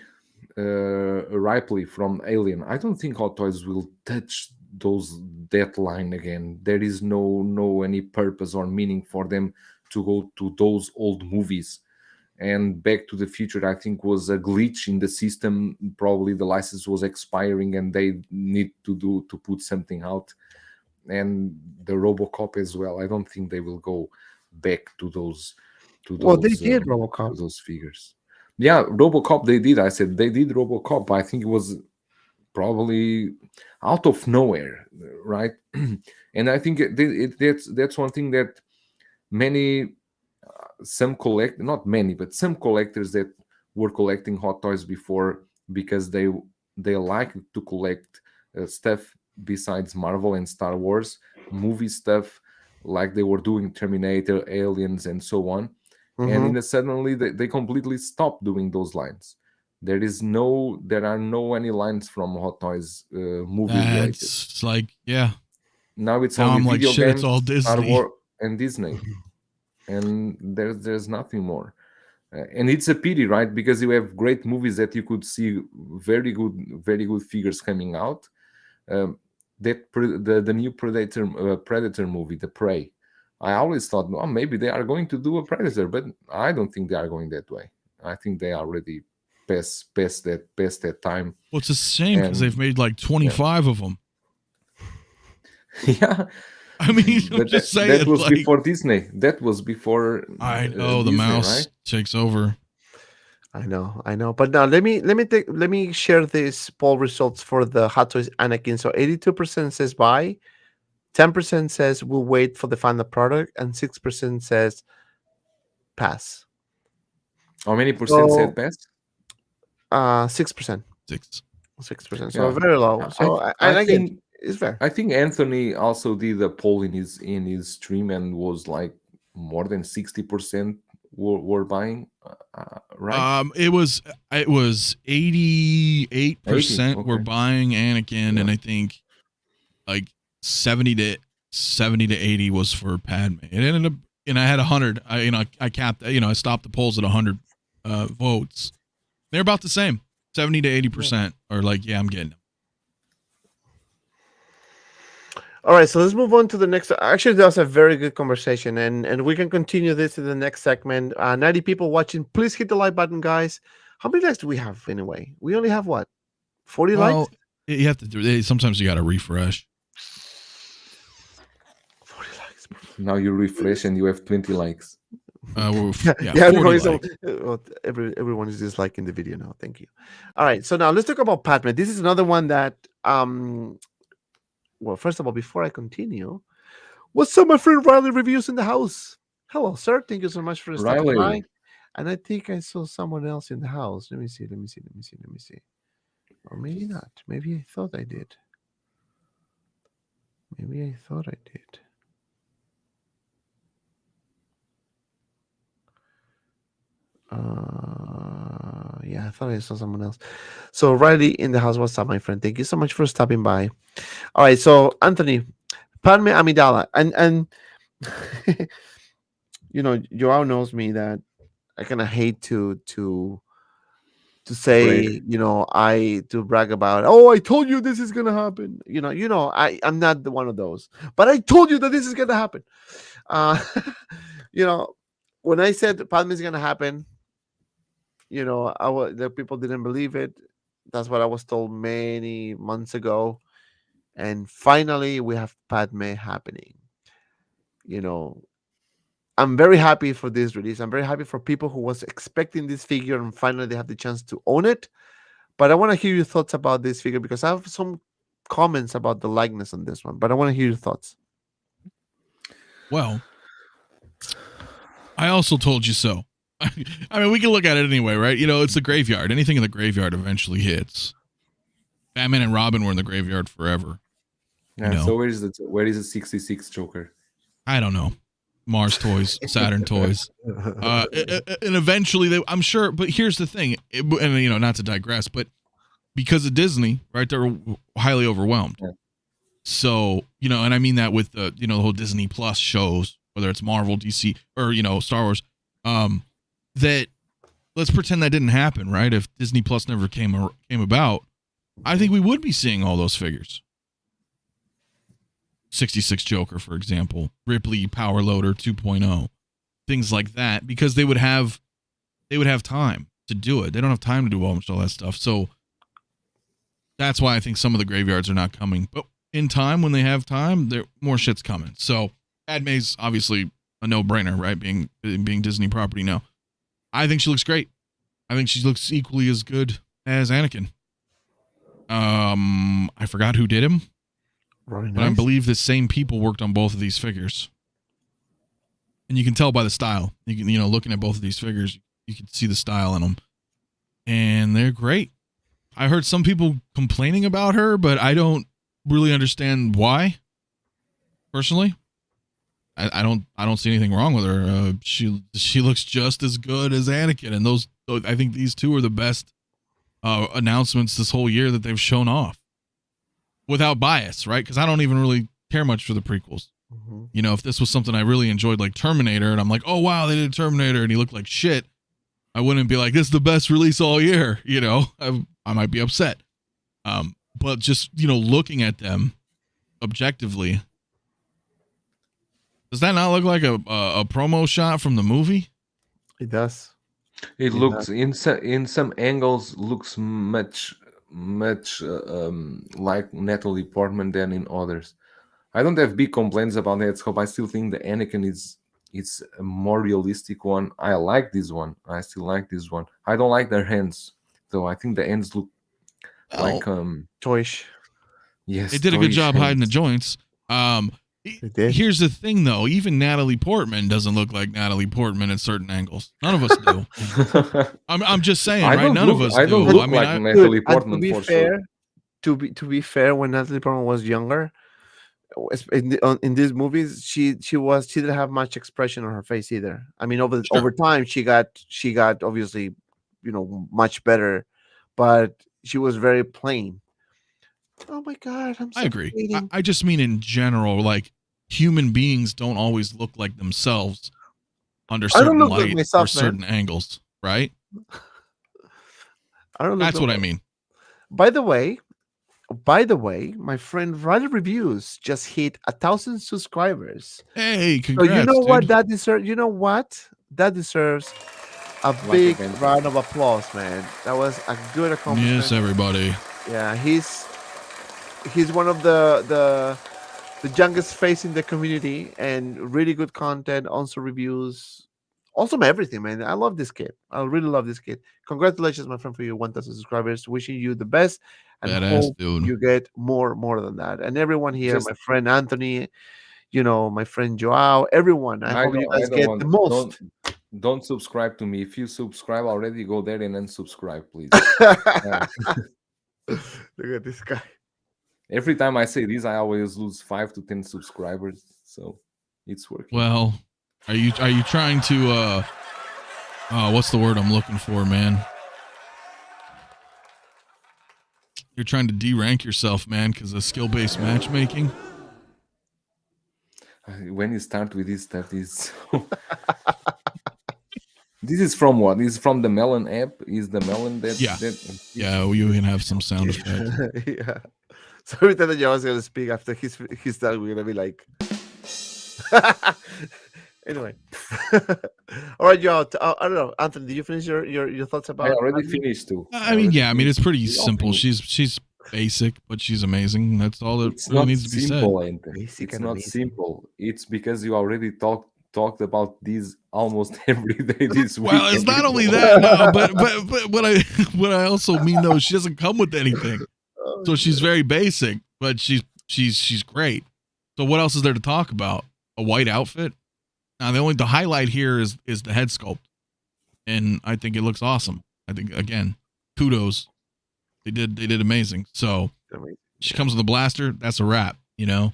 Ripley from Alien, I don't think Hot Toys will touch that line again. There is no any purpose or meaning for them to go to those old movies. And Back to the Future, I think, was a glitch in the system. Probably the license was expiring and they need to put something out. And the RoboCop as well. I don't think they will go back to those Well, they did RoboCop. to those figures. Yeah, RoboCop they did. I said they did RoboCop. I think it was probably out of nowhere, right? And I think that's one thing that many some not many, but some collectors that were collecting Hot Toys before, because they like to collect stuff besides Marvel and Star Wars, movie stuff, like they were doing Terminator, Aliens, and so on. And in a suddenly they completely stopped doing those lines. There are no any lines from Hot Toys movie related. It's like, yeah. Now it's Now only I'm like, video shit, games, it's all Star Disney. Wars, and Disney. And there's nothing more. And it's a pity, right? Because you have great movies that you could see very good figures coming out. The new Predator movie, The Prey. I always thought, well, maybe they are going to do a Predator, but I don't think they are going that way. I think they are already past that time. Well, it's a shame because they've made like 25 of them. Yeah. I mean, but just saying. That was before Disney. That was before. I know the Disney, mouse right? takes over. I know. But now let me share these poll results for the Hot Toys Anakin. So 82% says buy, 10% says we'll wait for the final product, and 6% says pass. How many percent said pass? 6%. 6%. So very low. So I think it's fair. I think Anthony also did a poll in his stream and was like more than 60% were buying. Right? It was 88% were buying Anakin, and I think like 70 to 80 was for Padme. It ended up, and I had 100. I capped. I stopped the polls at 100 votes. They're about the same. 70 to 80% are like, yeah, I'm getting them. All right, so let's move on to the next. Actually, that was a very good conversation, and we can continue this in the next segment. 90 people watching. Please hit the like button, guys. How many likes do we have anyway? We only have what? 40 likes? You have to do. Sometimes you got to refresh. 40 likes. Now you refresh and you have 20 likes. Everyone is disliking the video now. Thank you. All right, so now let's talk about Padme. This is another one that well, first of all, before I continue, what's up, my friend Riley Reviews in the house? Hello, sir. Thank you so much for stopping by. And I think I saw someone else in the house. Let me see. Or maybe not. Maybe I thought I did. Yeah, I thought I saw someone else. So Riley in the house, what's up, my friend? Thank you so much for stopping by. All right, so Anthony, Padme Amidala, and Joao knows me that I kind of hate to say, to brag about, I told you this is gonna happen. I'm not the one of those, but I told you that this is gonna happen. When I said Padme is gonna happen, the people didn't believe it. That's what I was told many months ago. And finally, we have Padme happening. I'm very happy for this release. I'm very happy for people who was expecting this figure and finally they have the chance to own it. But I want to hear your thoughts about this figure because I have some comments about the likeness on this one. But I want to hear your thoughts. Well, I also told you so. I mean, we can look at it anyway, right? It's the graveyard. Anything in the graveyard eventually hits. Batman and Robin were in the graveyard forever. Yeah. So where is the 66 Joker? I don't know. Mars toys, Saturn toys, and eventually I'm sure. But here's the thing, and not to digress, but because of Disney, right? They're highly overwhelmed. Yeah. So and I mean that with the the whole Disney Plus shows, whether it's Marvel, DC, or Star Wars. That let's pretend that didn't happen, right? If Disney Plus never came about, I think we would be seeing all those figures. 66 Joker, for example, Ripley Power Loader 2.0, things like that, because they would have time to do it. They don't have time to do all that stuff. So that's why I think some of the graveyards are not coming. But in time, when they have time, more shit's coming. So Padmé's obviously a no-brainer, right? Being Disney property now. I think she looks great. I think she looks equally as good as Anakin. I forgot who did him. Very But I nice. believe the same people worked on both of these figures. And you can tell by the style. You can, looking at both of these figures, you can see the style in them. And they're great. I heard some people complaining about her, but I don't really understand why. Personally, I don't see anything wrong with her. She looks just as good as Anakin, and I think these two are the best announcements this whole year that they've shown off. Without bias, right? Because I don't even really care much for the prequels. Mhm. If this was something I really enjoyed, like Terminator, and I'm like, oh wow, they did Terminator, and he looked like shit, I wouldn't be like, this is the best release all year. I might be upset. But just looking at them objectively, does that not look like a promo shot from the movie? It does. It looks in some angles looks much like Natalie Portman than in others. I don't have big complaints about that. So I still think the Anakin is a more realistic one. I like this one. I still like this one. I don't like their hands though. I think the hands look like Toyish. yes. They did a good toyish job hiding the hands. joints. They did. Here's the thing, though. Even Natalie Portman doesn't look like Natalie Portman at certain angles. None of us do. I'm just saying, I right? don't None look, of us I do. don't look I mean, like Natalie And Portman to be for fair, sure. to be fair, when Natalie Portman was younger, in these movies, she didn't have much expression on her face either. I mean, over time, she got obviously, much better, but she was very plain. Oh my god, I'm I agree. suffocating. I just mean in general, like human beings don't always look like themselves under I don't certain look like light myself, or certain angles, right? I don't look That's like what I mean. By the way, my friend Ryder Reviews just hit 1,000 subscribers. Hey, So congrats, you know dude. what that deserves? You know what that deserves? A Like big a band. round of applause, man. That was a good accomplishment. Yes, everybody. Yeah, he's one of the youngest face in the community, and really good content, also reviews, awesome everything, man. I love this kid. I really love this kid. Congratulations, my friend, for your 1,000 subscribers. Wishing you the best, and Badass, hope dude. you get more than that. And everyone here, Just- my friend Anthony, my friend Joao, everyone. I hope you guys get the most. Don't subscribe to me. If you subscribe already, go there and unsubscribe, please. Look at this guy. Every time I say this, I always lose 5 to 10 subscribers. So it's working. Well, are you trying to what's the word I'm looking for, man? You're trying to de-rank yourself, man, because of skill-based matchmaking. When you start with this stuff, is this is from what? This is from the Melon app? Is the Melon that? Yeah. Yeah, you can have some sound effects. Yeah. So every time that Joao's gonna speak after he's done, we're gonna be like. Anyway. All right, Joao. I don't know, Anthony. Did you finish your thoughts about? I already finished too. I mean, yeah. I mean, it's pretty We all simple. finished. She's basic, but she's amazing. That's all that It's really not needs to be said. simple, Ante. Basic It's and not amazing. simple. It's because you already talked about this almost every day this week. Well, it's not only that, no, but what I also mean though, she doesn't come with anything, Oh, so she's very basic, but she's great. So what else is there to talk about? A white outfit. Now the highlight here is the head sculpt, and I think it looks awesome. I think again, kudos. They did amazing. So amazing. she comes with a blaster. That's a wrap. I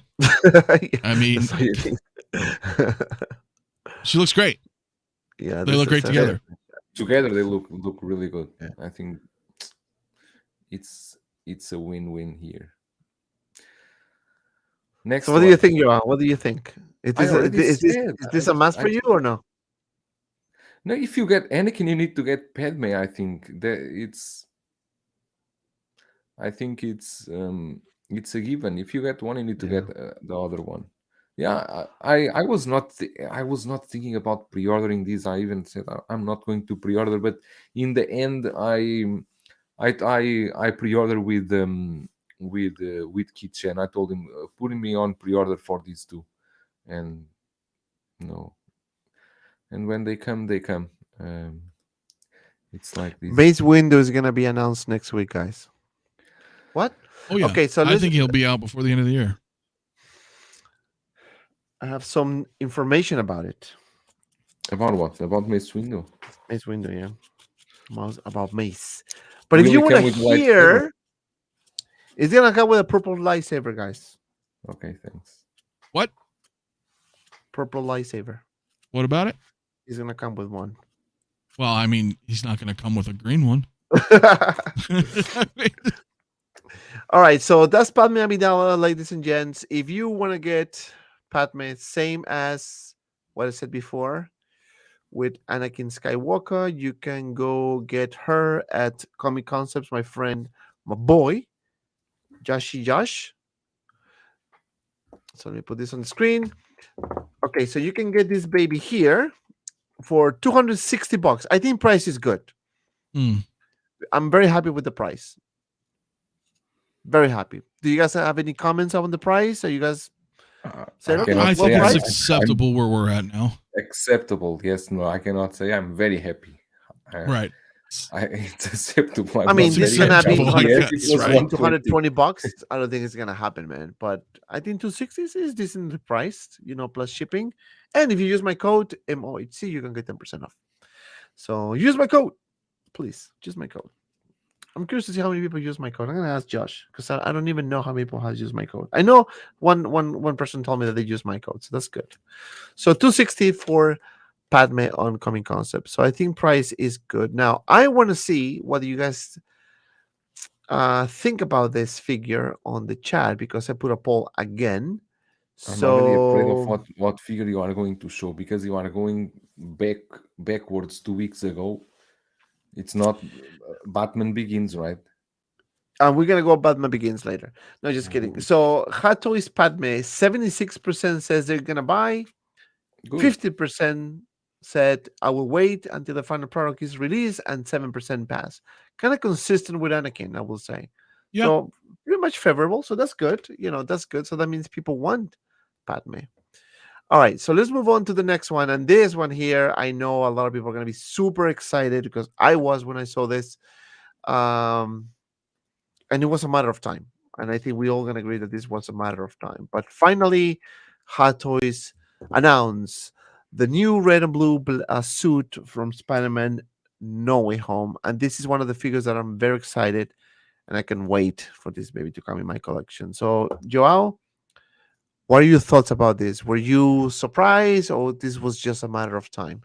mean, That's what you think. she looks great. Yeah, They look great together. Together they look really good. Yeah. I think it's a win-win here. Next, So what do you think, Joao? What do you think? Is I already this said. a must for you or no? No, if you get Anakin, you need to get Padme. I think that it's a given. If you get one, you need to Yeah. get the other one. Yeah, I was not I was not thinking about pre-ordering these. I even said I'm not going to pre-order, but in the end, I pre-order with Kitchen. I told him putting me on pre-order for these two, and no, and when they come, they come. It's like this. Mace Windu is gonna be announced next week, guys. What? Oh yeah. Okay, so I let's. think he'll be out before the end of the year. I have some information about it. About what? About Mace Windu. Mace Windu, yeah. About Mace. But if Will you it want to come with lightsaber? hear, it's gonna come with a purple lightsaber, guys. Okay, thanks. What? Purple lightsaber. What about it? He's gonna come with one. Well, I mean, he's not going to come with a green one. All right, so that's Padmé Amidala, ladies and gents. If you want to get Padmé, same as what I said before with Anakin Skywalker, you can go get her at Comic Concepts, my friend, my boy, Josh. So let me put this on the screen. Okay, so you can get this baby here for $260. I think price is good. Hmm. I'm very happy with the price. Very happy. Do you guys have any comments on the price? Are you guys said, okay, I think price? it's acceptable where we're at now. Acceptable. Yes, no, I cannot say I'm very happy. Right. It's acceptable. I mean, this is gonna be right. $220. I don't think it's gonna happen, man. But I think 260 is decently priced, plus shipping. And if you use my code MOHC, you can get 10% off. So use my code, please. Use my code. I'm curious to see how many people use my code. I'm gonna ask Josh because I don't even know how many people has used my code. I know one person told me that they use my code, so that's good. So 260 for Padmé on Comic Concept. So I think price is good. Now I want to see what you guys think about this figure on the chat because I put a poll again. I'm already afraid of what figure you are going to show because you are going backwards 2 weeks ago. It's not Batman Begins, right? We're gonna go Batman Begins later. No, just kidding. So Hot Toys Padmé, 76% says they're gonna buy. Good. 50% said I will wait until the final product is released, and 7% pass. Kind of consistent with Anakin, I will say. Yeah. So pretty much favorable. So that's good. That's good. So that means people want Padmé. All right, so let's move on to the next one. And this one here, I know a lot of people are going to be super excited because I was when I saw this. And it was a matter of time. And I think we all going to agree that this was a matter of time. But finally, Hot Toys announced the new red and blue suit from Spider-Man No Way Home. And this is one of the figures that I'm very excited. And I can wait for this baby to come in my collection. So, Joao, what are your thoughts about this? Were you surprised or this was just a matter of time?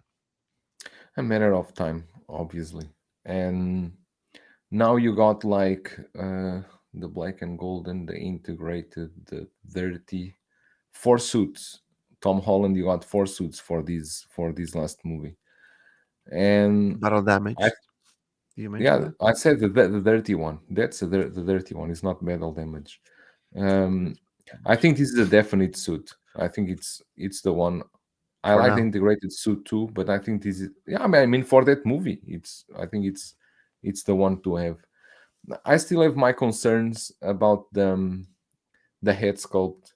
A matter of time, obviously. And now you got like the black and golden, the integrated, the dirty, 4 suits. Tom Holland, you got 4 suits for this last movie. And battle damage. I said the dirty one. That's the dirty one. It's not battle damage. I think this is a definite suit. I think it's the one. I like the integrated suit too, but I think this is I mean for that movie, I think it's the one to have. I still have my concerns about the head sculpt.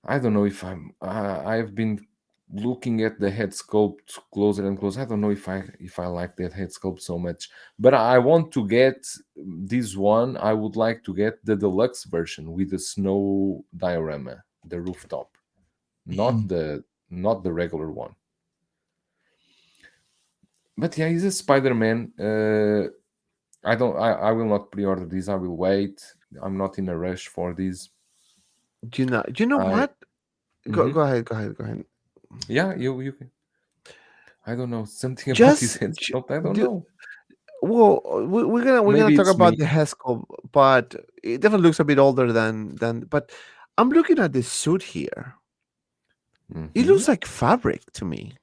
I don't know if I've been looking at the head sculpt closer and closer. I don't know if I like that head sculpt so much, but I want to get this one. I would like to get the deluxe version with the snow diorama, the rooftop, not the regular one. But yeah, he's a Spider-Man. I will not pre-order this. I will wait. I'm not in a rush for this. Do you know what? Go ahead. Yeah, you can. I don't know something about his head sculpt. I don't know. Well, we're gonna talk about the head sculpt, but it definitely looks a bit older than. But I'm looking at this suit here. It looks like fabric to me.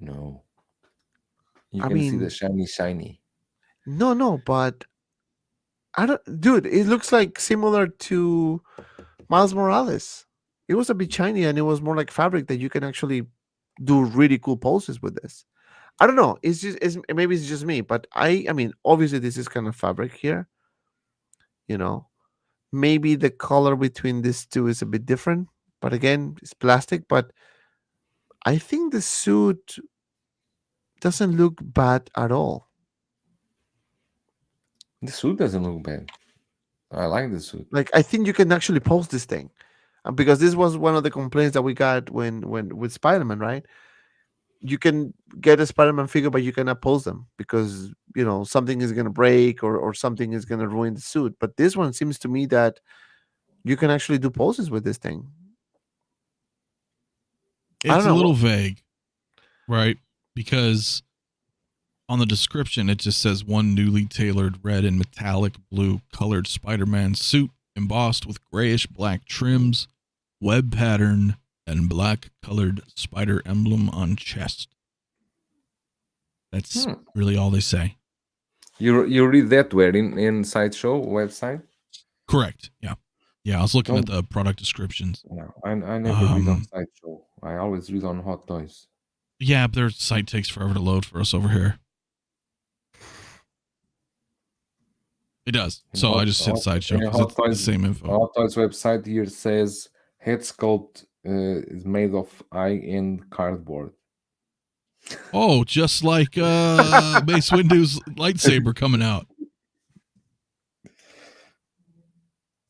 No. You I can see the mean, shiny. no, but I don't, dude. It looks like similar to Miles Morales. It was a bit shiny and it was more like fabric that you can actually do really cool poses with this. I don't know. Maybe it's just me, but I mean, obviously this is kind of fabric here. You know, maybe the color between these two is a bit different, but again, it's plastic. But I think the suit doesn't look bad at all. The suit doesn't look bad. I like the suit. Like I think you can actually pose this thing, because this was one of the complaints that we got when with Spider-Man, right? You can get a Spider-Man figure, but you cannot pose them because something is gonna break or something is gonna ruin the suit. But this one seems to me that you can actually do poses with this thing. I It's don't a know. little vague, right? Because on the description, it just says one newly tailored red and metallic blue colored Spider-Man suit embossed with grayish black trims, web pattern, and black colored spider emblem on chest. That's really all they say. You read that where in Sideshow website? Correct. Yeah. Yeah, I was looking at the product descriptions. No, I never read on Sideshow. I always read on Hot Toys. Yeah, but their site takes forever to load for us over here. It does. So I just hit Sideshow because it's the same info. Hot Toys website here says head sculpt is made of high-end cardboard. Oh, just like Mace Windu's lightsaber coming out.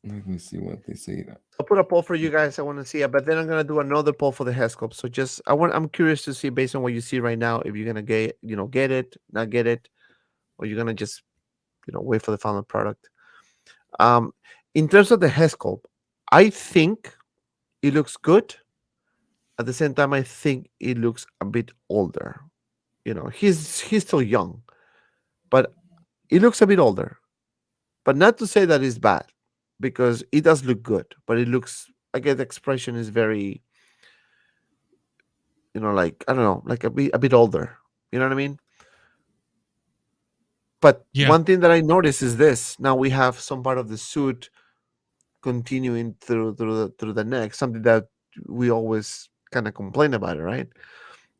Let me see what they say. I'll put a poll for you guys. I want to see it, but then I'm gonna do another poll for the head sculpt. So I'm curious to see based on what you see right now if you're gonna get it, not get it, or you're gonna just wait for the final product. In terms of the head sculpt, I think it looks good. At the same time, I think it looks a bit older. He's still young, but it looks a bit older. But not to say that it's bad, because it does look good. But it looks, again, the expression is very, like I don't know, like a bit older. You know what I mean? But one thing that I noticed is this. Now we have some part of the suit continuing through the neck, something that we always kind of complain about it, right?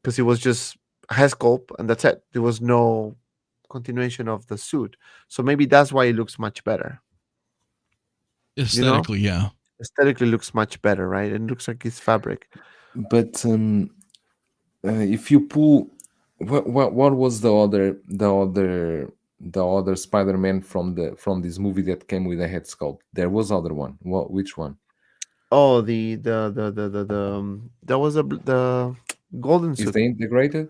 Because it was just a head sculpt and that's it. There was no continuation of the suit. So maybe that's why it looks much better. Aesthetically, yeah. Aesthetically looks much better, right? And it looks like it's fabric. But if you pull, what was the other Spider-Man from this movie that came with a head sculpt? There was other one. Which one? Oh, the that was the golden suit. Is the integrated?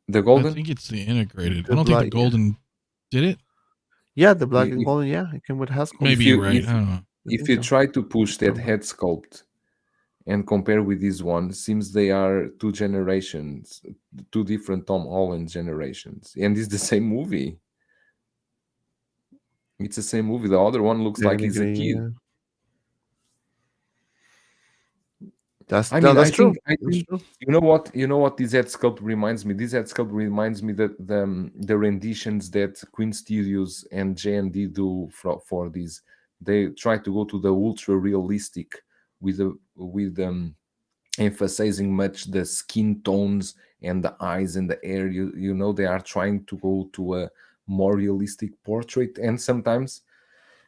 The golden? I think it's the integrated. I don't think the golden did it. Yeah, the black and golden. Yeah, it came with head sculpt. Maybe you're right. I don't know. If you try to push that head sculpt and compare with this one, seems they are two generations, two different Tom Holland generations, and it's the same movie. It's the same movie. The other one looks like he's a kid. Yeah. I think true. You know what this head sculpt reminds me. This head sculpt reminds me that the renditions that Queen Studios and J&D do for these. They try to go to the ultra realistic with emphasizing much the skin tones and the eyes and the hair. They are trying to go to a more realistic portrait, and sometimes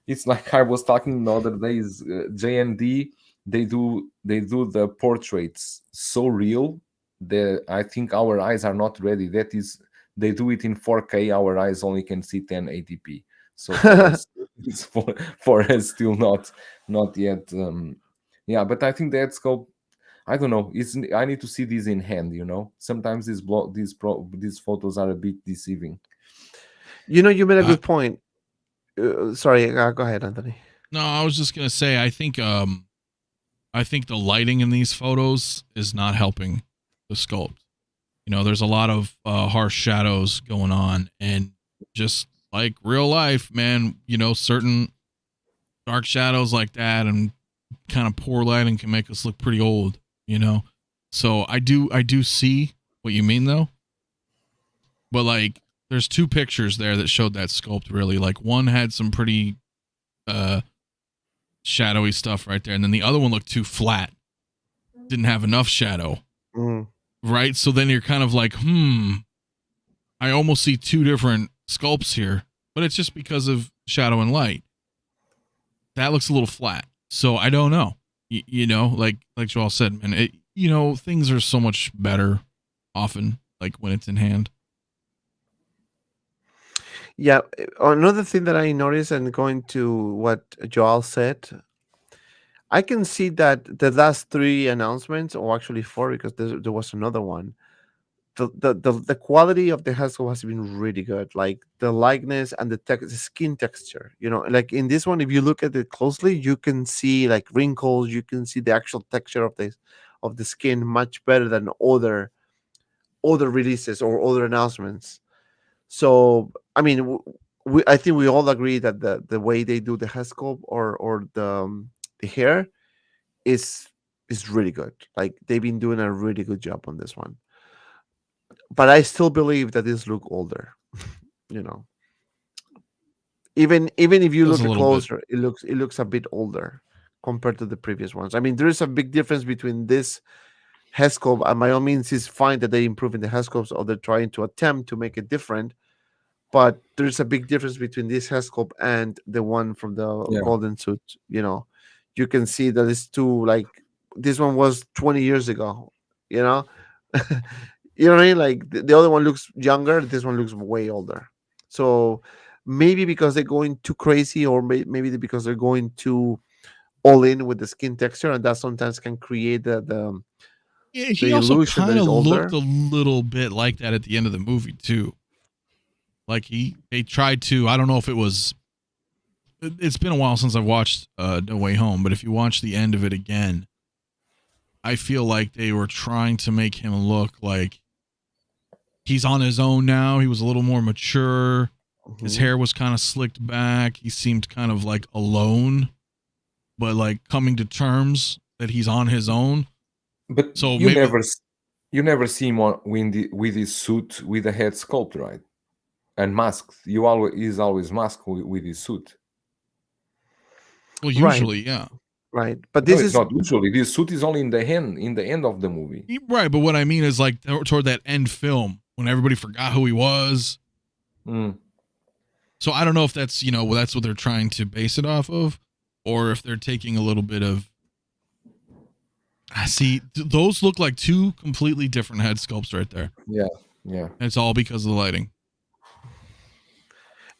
it's like I was talking the other days. J&D, they do the portraits so real that I think our eyes are not ready. That is, they do it in 4K. Our eyes only can see 1080p. So it's for us still not yet. Yeah, but I think that scope. I don't know. I need to see these in hand. Sometimes these photos are a bit deceiving. You made a good point. Sorry, go ahead, Anthony. No, I was just gonna say. I think the lighting in these photos is not helping the sculpt. There's a lot of harsh shadows going on, and just like real life, man, certain dark shadows like that and kind of poor lighting can make us look pretty old, So I do see what you mean though. But like, there's two pictures there that showed that sculpt really. Like one had some pretty shadowy stuff right there, and then the other one looked too flat. Didn't have enough shadow. Right? So then you're kind of like, I almost see two different sculpts here, but it's just because of shadow and light. That looks a little flat. So I don't know. You know, like Joel said, man, things are so much better often, like when it's in hand. Yeah. Another thing that I noticed, and going to what Joel said, I can see that the last 3 announcements, or actually 4, because there was another one, the quality of the hassle has been really good. Like the likeness and the skin texture. Like in this one, if you look at it closely, you can see like wrinkles. You can see the actual texture of the skin much better than other releases or other announcements. So I mean, I think we all agree that the way they do the hair sculpt or the hair is really good. Like they've been doing a really good job on this one. But I still believe that this look older. Even if you Does look a little closer, it looks a bit older compared to the previous ones. I mean, there is a big difference between this hair sculpt, and by all means, it's fine that they improving the hair sculpts or they're trying to attempt to make it different. But there's a big difference between this hair sculpt and the one from the golden suit. You can see that it's two, like this one was 20 years ago. You know what I mean? Like the other one looks younger, this one looks way older. So maybe because they're going too crazy, or maybe because they're going too all in with the skin texture, and that sometimes can create the he also illusion that kind it's of older. looked a little bit like that at the end of the movie too. Like they tried to, I don't know if it's been a while since I've watched No Way Home, but if you watch the end of it again, I feel like they were trying to make him look like he's on his own now. He was a little more mature. His hair was kind of slicked back. He seemed kind of like alone, but like coming to terms that he's on his own. But so you never see him with his suit with a head sculpt, right? And masked. He's always masked with his suit. Well, usually, yeah. Right, but this is not usually. This suit is only in the end of the movie. Right, but what I mean is like toward that end film when everybody forgot who he was. So I don't know if that's that's what they're trying to base it off of, or if they're taking a little bit of. I see those look like two completely different head sculpts right there. Yeah. And it's all because of the lighting.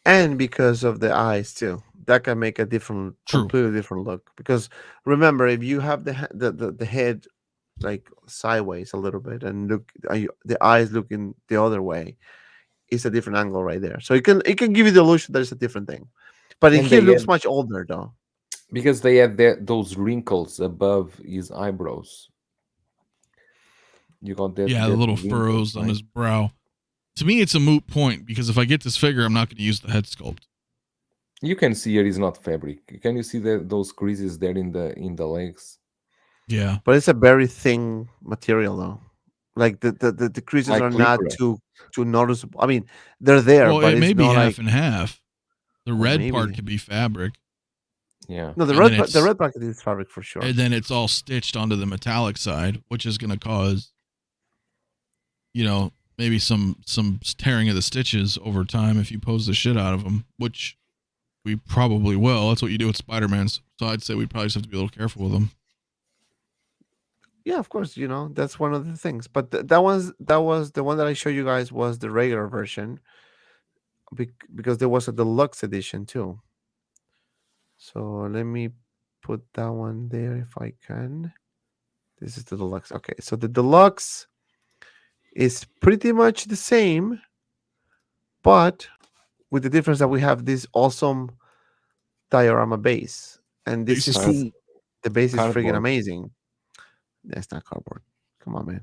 And because of the eyes too, that can make a completely different look. Because remember, if you have the head like sideways a little bit and the eyes looking the other way, it's a different angle right there. So it can give you the illusion that it's a different thing. But he looks much older though, because they had those wrinkles above his eyebrows. You got that? Yeah, the little furrows on his brow. To me, it's a moot point because if I get this figure, I'm not going to use the head sculpt. You can see it is not fabric. Can you see those creases there in the legs? Yeah, but it's a very thin material though. Like the creases Like are not Libra. too noticeable. I mean, they're there, well, but it may it's be not half like and half. The red maybe. part could be fabric. Yeah. No, the And red part is fabric for sure. And then it's all stitched onto the metallic side, which is going to cause, maybe some tearing of the stitches over time if you pose the shit out of them, which we probably will. That's what you do with Spider-Man's. So I'd say we probably just have to be a little careful with them. Yeah, of course, that's one of the things. But that was the one that I showed you guys was the regular version, because there was a deluxe edition too. So let me put that one there if I can. This is the deluxe. Okay, so the deluxe is pretty much the same, but with the difference that we have this awesome diorama base, and this is the base is freaking amazing. That's not cardboard. Come on, man.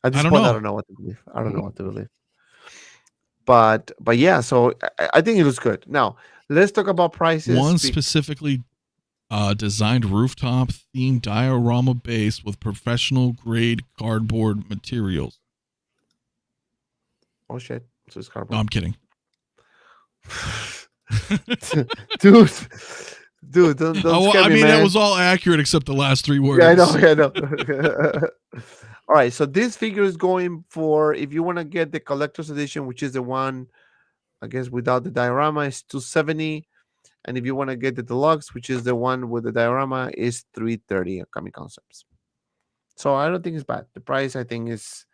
At this point, I don't know what to believe. I don't know what to believe. But yeah, so I think it looks good. Now let's talk about prices. One specifically designed rooftop themed diorama base with professional grade cardboard materials. Oh shit! So it's No, cardboard. I'm kidding. dude, don't scare I me, mean, man. that was all accurate except the last 3 words. Yeah, I know. Yeah, I know. All right, so this figure is going for, if you want to get the collector's edition, which is the one, I guess, without the diorama, is 270, and if you want to get the deluxe, which is the one with the diorama, is 330 at Comic Concepts. So I don't think it's bad. The price, I think, is,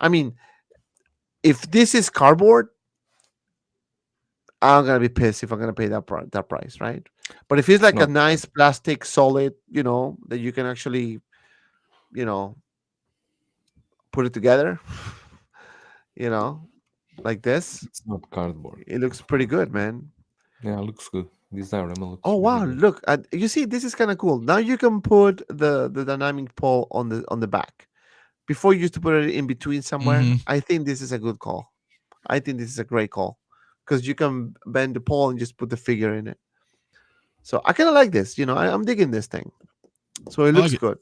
I mean, if this is cardboard, I'm gonna be pissed if I'm gonna pay that price, right? But if it's like a not nice plastic solid, that you can actually, you know, put it together, you know, like this, it's not cardboard. it looks pretty good, man. Yeah, looks good. This diorama looks Oh wow, really good. look, you see, this is kind of cool. Now you can put the dynamic pole on the back. Before you used to put it in between somewhere. Mhm. I think this is a good call. I think this is a great call because you can bend the pole and just put the figure in it. So I kind of like this. I'm digging this thing. So it I looks like it. good.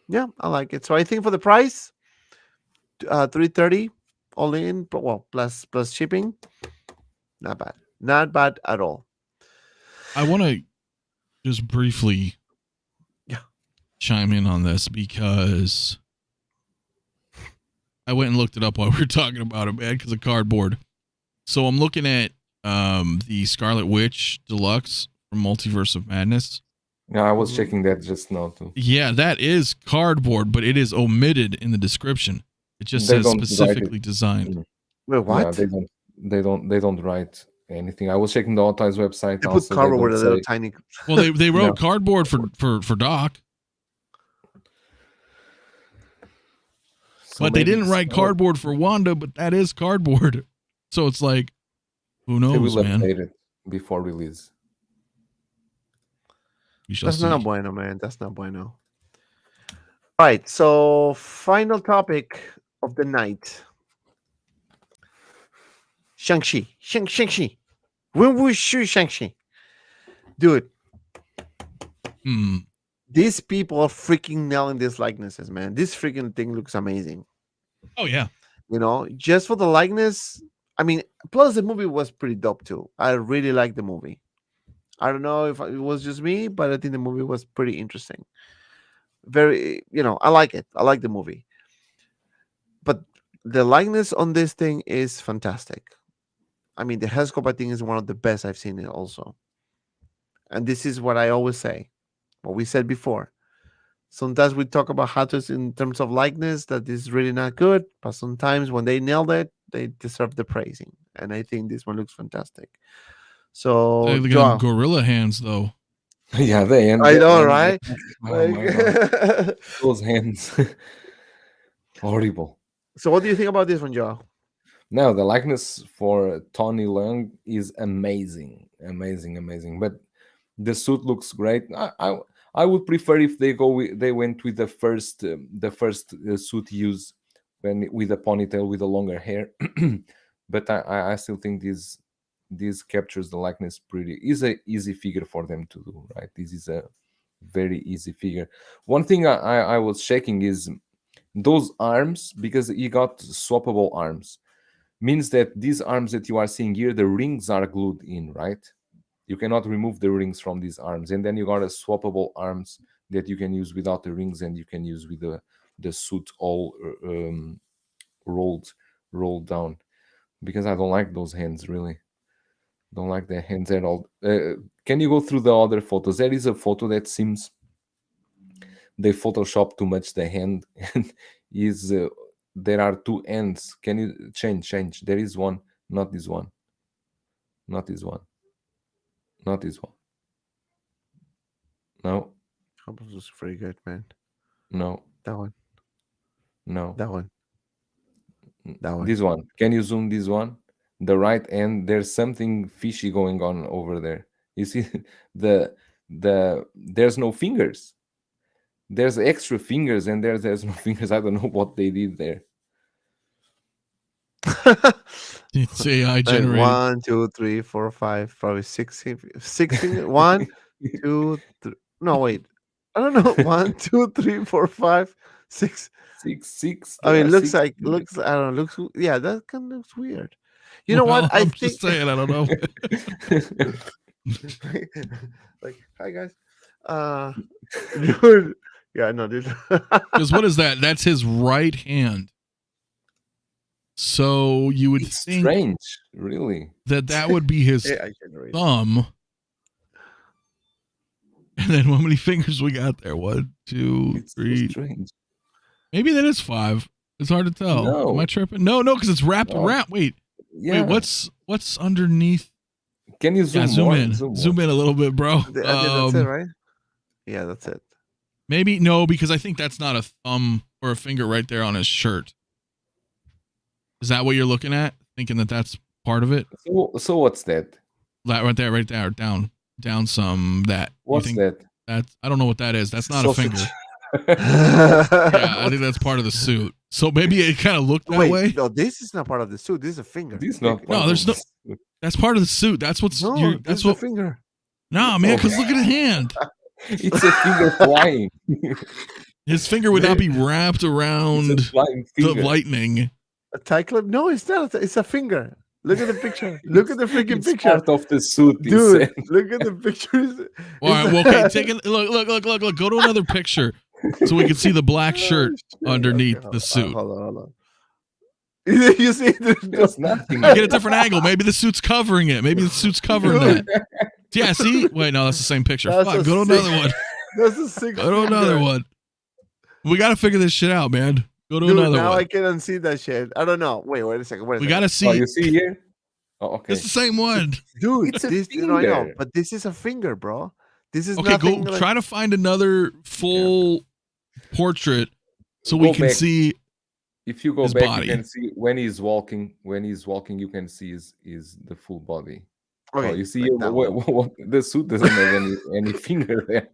Yeah, I like it. So I think for the price, 330 all in, well, plus shipping, not bad. Not bad at all. I want to just briefly Yeah. chime in on this because I went and looked it up while we were talking about it, man, because of cardboard. So I'm looking at the Scarlet Witch Deluxe from Multiverse of Madness. Yeah, I was Mhm. checking that just now too. Yeah, that is cardboard, but it is omitted in the description. It just They says don't write specifically it. designed. Wait, Yeah, what? they don't write anything. I was checking the Hot Toys website They put also. They cardboard with don't a little say. tiny. Well, they wrote No. cardboard for Doc, So but they maybe didn't it's write cardboard for Wanda, but that is cardboard. So it's like, who They knows, will man? update it before release. We shall That's see. not bueno, man. That's not bueno. All right. So final topic of the night. Shang-Chi. Shang-Chi. When we shoot Shang-Chi. Dude, Hmm. these people are freaking nailing these likenesses, man. This freaking thing looks amazing. Oh yeah. Just for the likeness. I mean, plus the movie was pretty dope too. I really liked the movie. I don't know if it was just me, but I think the movie was pretty interesting. Very, I like it. I like the movie. But the likeness on this thing is fantastic. I mean, the Hescope, I think, is one of the best I've seen it also. And this is what I always say, what we said before. Sometimes we talk about Hatters in terms of likeness that is really not good, but sometimes when they nailed it, they deserve the praising. And I think this one looks fantastic. So, Hey, look at them gorilla hands, though. Yeah, they end. I know, right? Oh my god, those hands, horrible. So, what do you think about this one, Joe? No, the likeness for Tony Leung is amazing, amazing, amazing. But the suit looks great. I would prefer if they went with the first suit used when with a ponytail with a longer hair. But I still think this captures the likeness pretty. Is a easy figure for them to do, right? This is a very easy figure. One thing I was checking is those arms, because he got swappable arms, means that these arms that you are seeing here, the rings are glued in, right? You cannot remove the rings from these arms, and then you got a swappable arms that you can use without the rings, and you can use with the suit all rolled down. Because I don't like those hands, really. Don't like the hands at all. Can you go through the other photos? There is a photo that seems they Photoshop too much the hand, and is there are two ends. Can you change? There is one, not this one. Not this one. Not this one. No. This is very good, man. No. That one. No. That one. That one. This one. Can you zoom this one? The right end. There's something fishy going on over there. You see, there's no fingers. There's extra fingers, and there's no fingers. I don't know what they did there. It's AI generated. 1, 2, 3, 4, 5, probably 6 fingers. 1, 2, 3. No, wait. I don't know. 1, 2, 3, 4, 5, Six. Six. I There mean, are looks six like fingers. looks. I don't know. Looks. Yeah, that kind of looks weird. You know Well, what? I I'm think. just saying, I don't know. Like, hi guys. Dude. Yeah, no, dude. Because what is that? That's his right hand. So you would It's think strange, really. that would be his AI generated. thumb. And then how many fingers we got there? 1, 2, It's so 3. strange. Maybe that is 5. It's hard to tell. No. Am I tripping? No, because it's wrapped No. around. Wait, Yeah. what's underneath? Can you zoom Zoom more? in. Zoom in a little bit, bro. I think that's it, right? Yeah, that's it. Maybe no, because I think that's not a thumb or a finger right there on his shirt. Is that what you're looking at? Thinking that that's part of it? So what's that? That right there, down some. That What's you think that? That's I don't know what that is. That's not Sausage. a finger. Yeah, I think that's part of the suit. So maybe it kind of looked that Wait, way. no, this is not part of the suit. This is a finger. This is not No, part there's of no- That's part of the suit. That's what's No, you're, this that's is what. a finger. Nah, man, because look at his hand. It's a finger flying. His finger would not be wrapped around It's a flying the finger. lightning. A tie clip? No, it's not. It's a finger. Look at the picture. Look at the freaking It's picture. part of the suit. Dude, Insane. look at the pictures. All right, well, okay, take a look. Go to another picture so we can see the black shirt underneath the suit. Hold on. You see, There's nothing. Get a different angle. Maybe the suit's covering it. Maybe the suit's covering that. Yeah, see? Wait, no, that's the same picture. That's Fuck, a go to sick- another one. That's a six. Go to another one. We got to figure this shit out, man. Go to Dude, another now one. I can unsee that shit. I don't know. Wait a second. We got to see. Oh, you see here? Oh, okay. It's the same one. Dude, It's a this, I know, finger. but this is a finger, bro. This is Okay, nothing go like, try to find another full portrait so we Go can back. see. If you go his back, body. you can see when he's walking. When he's walking, you can see is the full body. okay, Oh, you see, like that one. what, the suit doesn't have any finger there.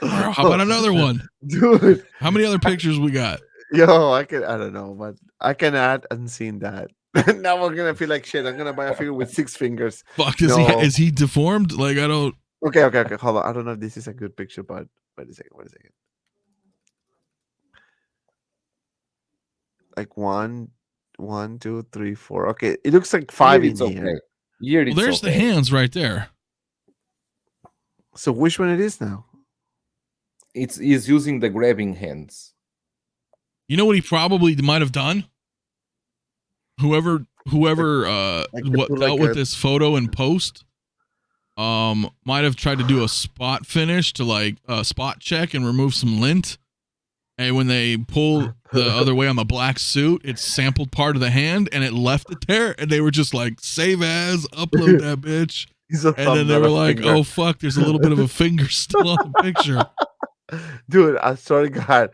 How about another one? Dude, How many other pictures we got? yo, I don't know, but I can add unseen that. Now I'm gonna feel like shit. I'm gonna buy a figure with 6 fingers. Fuck, No. is he deformed? Like, I don't. Okay. Hold on. I don't know if this is a good picture, but wait a second. Like 1, 2, 3, 4. Okay, it looks like 5 Here in it's here. okay. Here Well, it's there's the okay. hands right there. So which one it is now? He's using the grabbing hands. You know what he probably might have done? Whoever Like they what put dealt like with a- this photo in post might have tried to do a spot finish to like spot check and remove some lint. And when they pull the other way on the black suit, it sampled part of the hand and it left it there. And they were just like, save as, upload that bitch. He's a And thumb, then they not were a like, finger. oh fuck, there's a little bit of a finger still on the picture. Dude, I swear to God,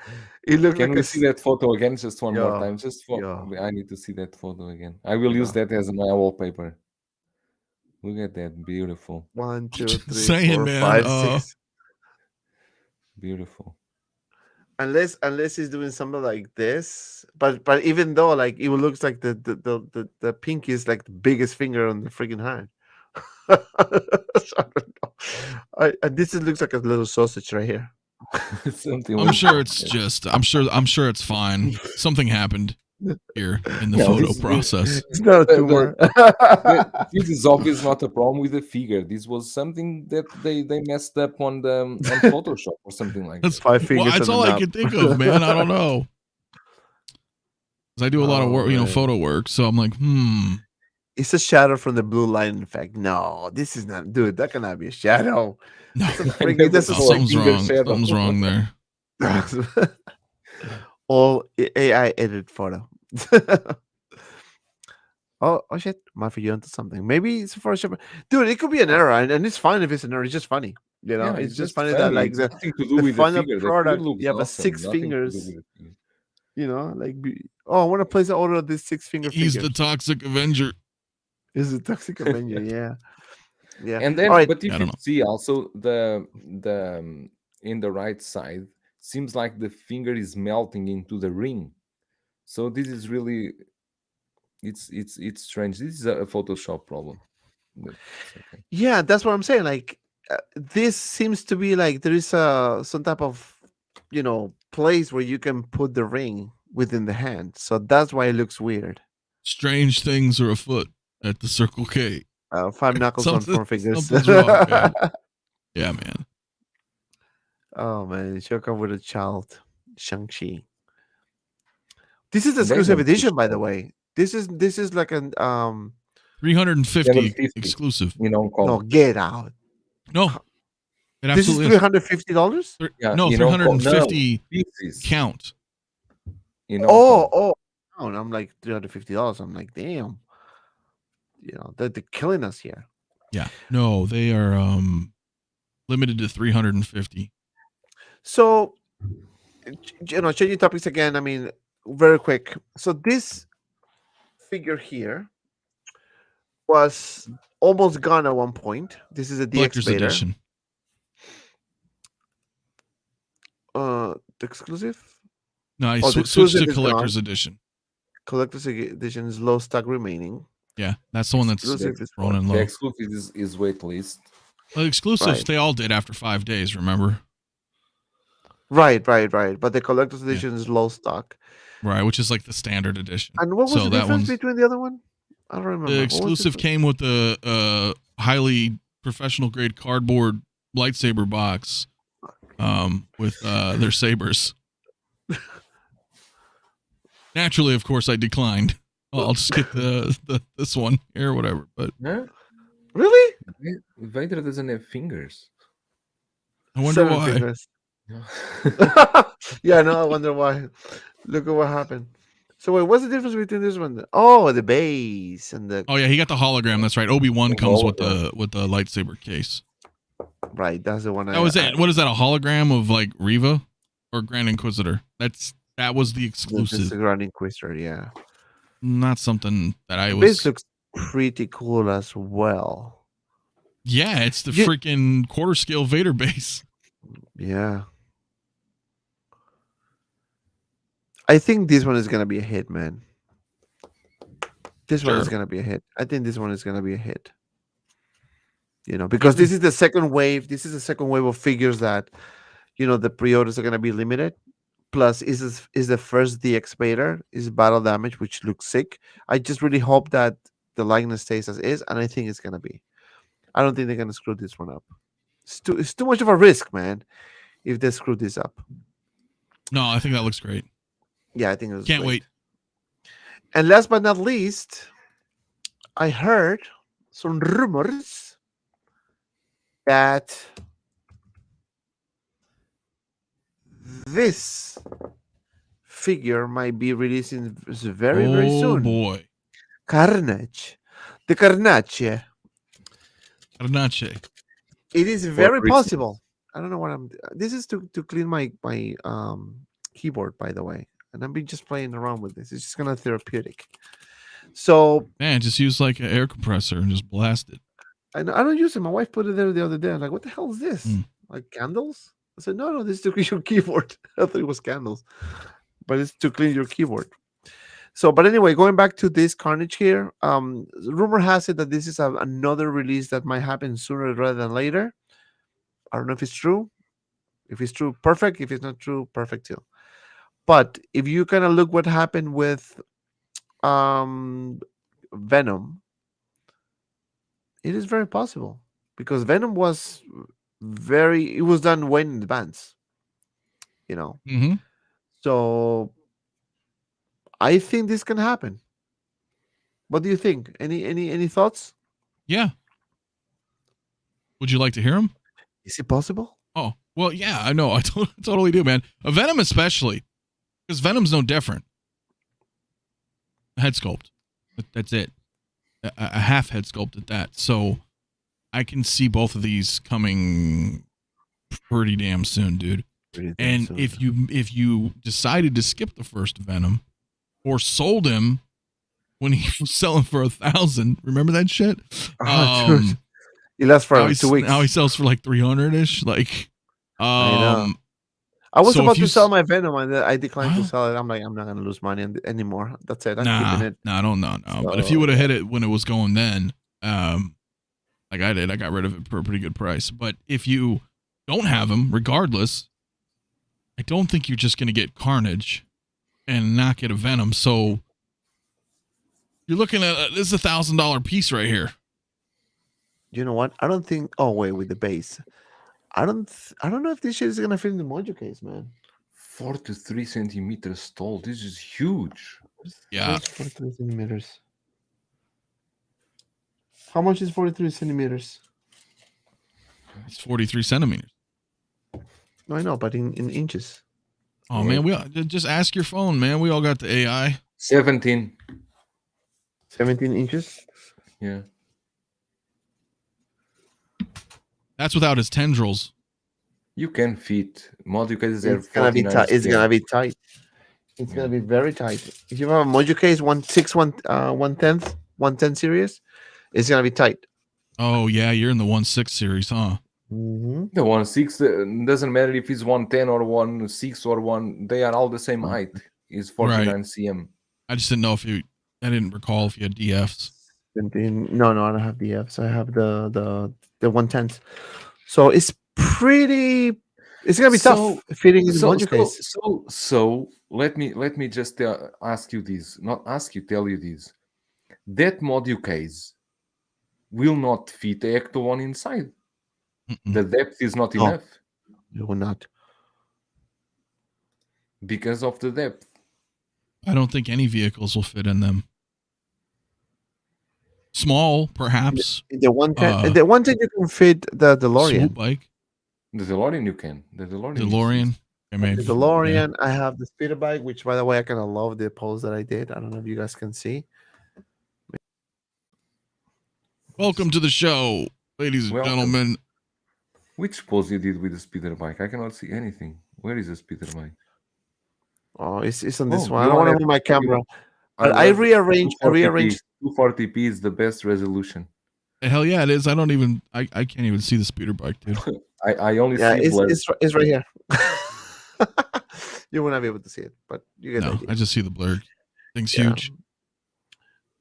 it looked Can like we a see that photo again? Just one more Yeah, time. Just for yeah. I need to see that photo again. I will use that as my wallpaper. Look at that. Beautiful. 1, 2, Just 3, saying, 4, man, 5, 6. Beautiful. Unless he's doing something like this, but even though like it looks like the pinky is like the biggest finger on the freaking hand. So I don't know. This looks like a little sausage right here. Something I'm like sure that. it's just I'm sure it's fine. Something happened here in the No, photo this- process. It's not a The- tumor. This is obviously not a problem with the figure. This was something that they messed up on Photoshop or something like That's that. 5 fingers. well, that's and all a I nub. can think of, man. I don't know. 'Cause I do a lot of work, Oh, man. photo work. So I'm like, It's a shadow from the blue line effect. No, this is not, dude. That cannot be a shadow. no, It's a I freaking. never That's a saw something's finger wrong. shadow. Something's wrong there. all AI edited photo. oh shit, Mafia, you onto something. Maybe it's for sure. Dude, it could be an error, and it's fine if it's an error. It's just funny. You know, Yeah, it's just funny that like It's the nothing to do the with the final figure. The product, figure looks you have a awesome. 6 Nothing to do fingers. with the figure. You know, like I want to place an order of this 6 finger He's figure. the toxic Avenger. Is a toxic Avenger, yeah. And then, I All right. but if don't you know. see also the in the right side, seems like the finger is melting into the ring. So this is really, it's strange. This is a Photoshop problem. But it's okay. Yeah, that's what I'm saying. Like this seems to be like there is some type of place where you can put the ring within the hand. So that's why it looks weird. Strange things are afoot at the Circle K. 5 knuckles on 4 fingers. Something's wrong, man. Yeah, man. Oh man, should come with a child, Shang-Chi. This is the They exclusive don't edition, push by the that. way. This is like an 350 750. exclusive. In Hong Kong. no, get out. No, it This is absolutely is. $350. Yeah, No, in Hong Kong. No, 350 pieces. count. In Hong Kong. Oh, and I'm like $350. I'm like, damn. They're killing us here. Yeah. No, they are limited to 350. So, changing topics again. I mean, very quick. So this figure here was almost gone at one point. This is a DX Collector's Vader. edition. The exclusive No, I the switched exclusive to is collector's gone. edition. Collector's edition is low stock remaining. Yeah, that's the one that's Exclusive is running The low. exclusive is wait list. Well, exclusives, Right. they all did after 5 days, remember? Right. But the collector's edition is low stock. Right, which is like the standard edition. And what was So the that difference one's- between the other one? I don't remember. The What was exclusive came with the highly professional grade cardboard lightsaber box with their sabers. Naturally, of course, I declined. I'll just get this one here or whatever. But Huh? Really? Vader doesn't have fingers. I wonder 7 why. fingers. Yeah. Yeah, no, I wonder why. Look at what happened. So wait, what's the difference between this one? Oh, the base and the Oh yeah, he got the hologram. That's right. Obi-Wan The comes with hologram. the lightsaber case. right. That's the one. That was it. What is that? A hologram of like Reva or Grand Inquisitor? That was the This is exclusive. the Grand Inquisitor. Yeah, Not something that I the was. base looks pretty cool as well. Yeah, it's the You- freaking quarter scale Vader base. Yeah, I think this one is gonna be a hit, man. This one is Sure. gonna be a hit. I think this one is gonna be a hit. Because this is the second wave. This is the second wave of figures that, the pre-orders are gonna be limited. Plus, is the first DX Vader is battle damage, which looks sick. I just really hope that the likeness stays as is, and I think it's gonna be. I don't think they're gonna screw this one up. It's too much of a risk, man. If they screw this up, No, I think that looks great. yeah, I think it was. Can't great. wait. And last but not least, I heard some rumors that this figure might be releasing very, very Oh soon. boy, Carnage. The Carnage. Carnace. It is very reasons? possible. I don't know what I'm. This is to clean my keyboard, by the way, and I've been just playing around with this. It's just kind of therapeutic. So Man, just use like an air compressor and just blast it. I don't use it. My wife put it there the other day. I'm like, what the hell is this? Mm. Like candles? I said, no, this is to clean your keyboard. I thought it was candles, but it's to clean your keyboard. So, but anyway, going back to this Carnage here, rumor has it that this is another release that might happen sooner rather than later. I don't know if it's true. If it's true, perfect. If it's not true, perfect too. But if you kind of look what happened with Venom, it is very possible because Venom was it was done way in advance. Mm-hmm. So I think this can happen. What do you think? Any thoughts? Yeah. Would you like to hear him? Is it possible? Oh, well, yeah, I know. I totally do, man. A Venom especially, because Venom's no different. A head sculpt. That's it. A half head sculpt at that. So I can see both of these coming pretty damn soon, dude. And if you decided to skip the first Venom or sold him when he was selling for 1,000, remember that shit? Dude. He lasts for 2 weeks. Now he sells for like 300-ish. Like, I know. I was so about if you to sell my Venom and I declined to Huh? sell it. I'm like, I'm not gonna lose money anymore. That's it. I'm nah, keeping it. I don't know. No. But if So, you would have hit it when it was going then, like I did, I got rid of it for a pretty good price. But if you don't have him, regardless, I don't think you're just going to get Carnage and not get a Venom. So you're looking at this is $1,000 piece right here. You know what? I don't think. Oh wait, with the base, I don't know if this shit is gonna fit in the module case, man. 43 centimeters tall. This is huge. Yeah. Where's 43 centimeters. How much is 43 centimeters? It's 43 centimeters. No, I know, but in inches. Oh, man. Just ask your phone, man. We all got the AI. 17. 17 inches? Yeah. That's without his tendrils. You can fit module cases are It's gonna be 49 tight. It's scale. gonna be tight. It's gonna be very tight. If you have a module case 110 series, it's gonna be tight. Oh, yeah. You're in the 1.6 series, huh? Mm-hmm. The 1.6 doesn't matter if it's 110 or 1.6 or 1. They are all the same height. It's 49 cm. I just didn't know if you. I didn't recall if you had DFs. No, I don't have the Fs. I have the 110s. So it's pretty. It's gonna be tough fitting in the module case. So let me just ask you this. Not ask you, tell you this. That module case will not fit the Ecto one inside. Mm-mm. The depth is not enough. It will not. Because of the depth. I don't think any vehicles will fit in them. Small, perhaps. The 110. The 110 you can fit the DeLorean. Swoop bike. The DeLorean you can. The DeLorean. DeLorean. The DeLorean. I have the speeder bike, which by the way I kind of love the pose that I did. I don't know if you guys can see. Welcome to the show, ladies and gentlemen. Which pose you did with the speeder bike? I cannot see anything. Where is the speeder bike? Oh, it's on this one. I don't want to move my camera. But I rearranged. 240p is the best resolution. Hell yeah, it is. I can't even see the speeder bike, dude. I only see it's right here. You will not be able to see it, but you get the idea. I just see the blurred. Thing's huge.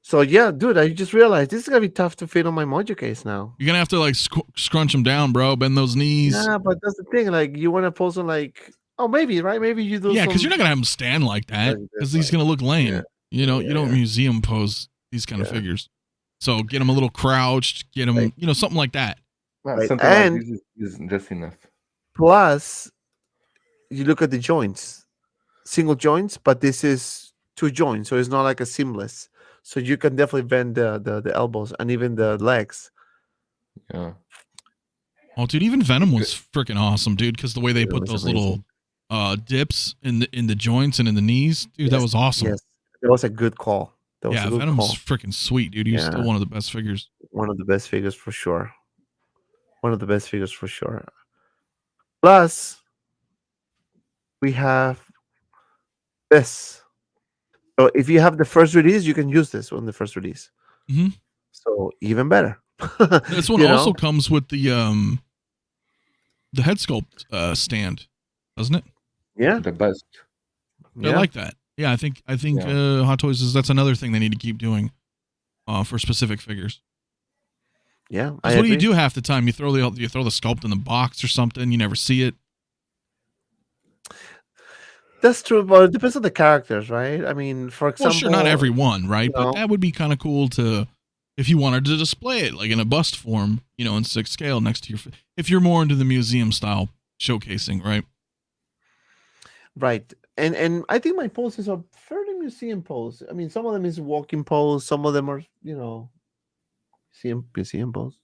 So yeah, dude, I just realized this is gonna be tough to fit on my module case now. You're gonna have to like scrunch them down, bro. Bend those knees. Yeah, but that's the thing. Like, you want to pose on like, oh, maybe right? Maybe you do. Yeah, because you're not gonna have him stand like that because he's gonna look lame. Yeah. You know, you don't museum pose these kind of figures. So get him a little crouched. Get him, something like that. Right. Something and like this is just enough. Plus, you look at the joints, single joints, but this is 2 joints, so it's not like a seamless. So you can definitely bend the elbows and even the legs. Yeah. Oh, dude, even Venom was freaking awesome, dude. Because the way they put those little dips in the joints and in the knees, dude, that was awesome. Yes, that was a good call. Venom was freaking sweet, dude. He's still one of the best figures. One of the best figures for sure. Plus, we have this. So if you have the first release, you can use this on the first release. Mm-hmm. So even better. This one also comes with the head sculpt stand, doesn't it? Yeah, the best. I like that. Yeah, I think Hot Toys that's another thing they need to keep doing for specific figures. Yeah, what do you do half the time? You throw the sculpt in the box or something. You never see it. That's true, but it depends on the characters, right? I mean, for example, sure, not every one, right? But that would be kind of cool to, if you wanted to display it like in a bust form, in 6 scale next to your. If you're more into the museum style showcasing, right? Right, and I think my poses are fairly museum pose. I mean, some of them is walking pose, some of them are museum pose.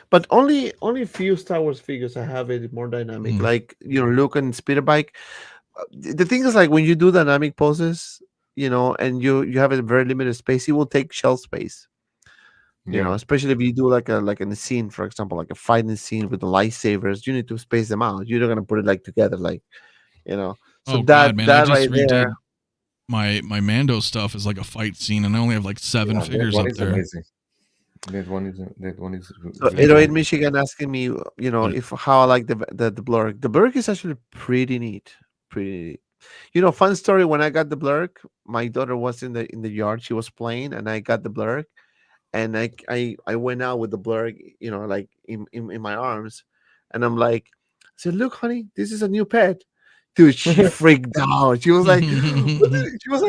But only a few Star Wars figures I have it more dynamic, like Luke and speeder bike. The thing is, like, when you do dynamic poses, and you have a very limited space, it will take shelf space. Especially if you do like in a scene, for example, like a fighting scene with the lightsabers, you need to space them out. You're not gonna put it like together, like, So God, man, I just right redid there. My Mando stuff is like a fight scene, and I only have like 7 figures up there. Amazing. That one is. So 808 Michigan asking me, if how I like the blurg. The blurg is actually pretty neat. Fun story. When I got the blurg, my daughter was in the yard. She was playing, and I got the blurg, and I went out with the blurg, like in my arms, and I'm like, I said, "Look, honey, this is a new pet." Dude, she freaked out. She was like, she was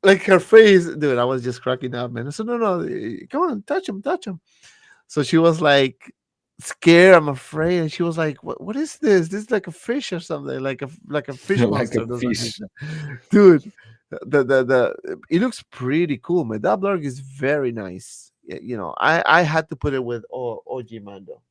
like her face, dude. I was just cracking up, man. I said, no, come on, touch him, touch him. So she was like scared, I'm afraid, and she was like, what is this? This is like a fish or something, like a fish Like monster. a fish. Dude. It looks pretty cool. My Blurg is very nice. You know, I had to put it with OG Mando.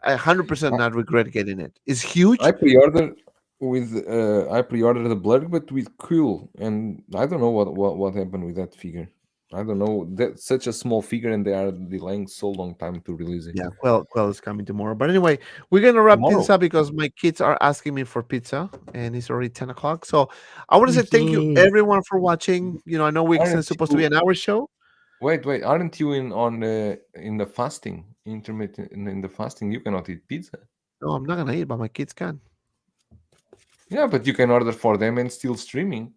I 100% not regret getting it. It's huge. I pre-ordered the blurg, but with Quill, and I don't know what happened with that figure. I don't know. That's such a small figure, and they are delaying so long time to release it. Yeah, Quell is coming tomorrow. But anyway, we're gonna wrap things Tomorrow. up because my kids are asking me for pizza, and it's already 10 o'clock. So I want to say thank you everyone for watching. You know, I know it's supposed to be an hour show. Wait, aren't you in the fasting intermittent in the fasting? You cannot eat pizza. No, I'm not gonna eat, but my kids can. Yeah, but you can order for them and still streaming.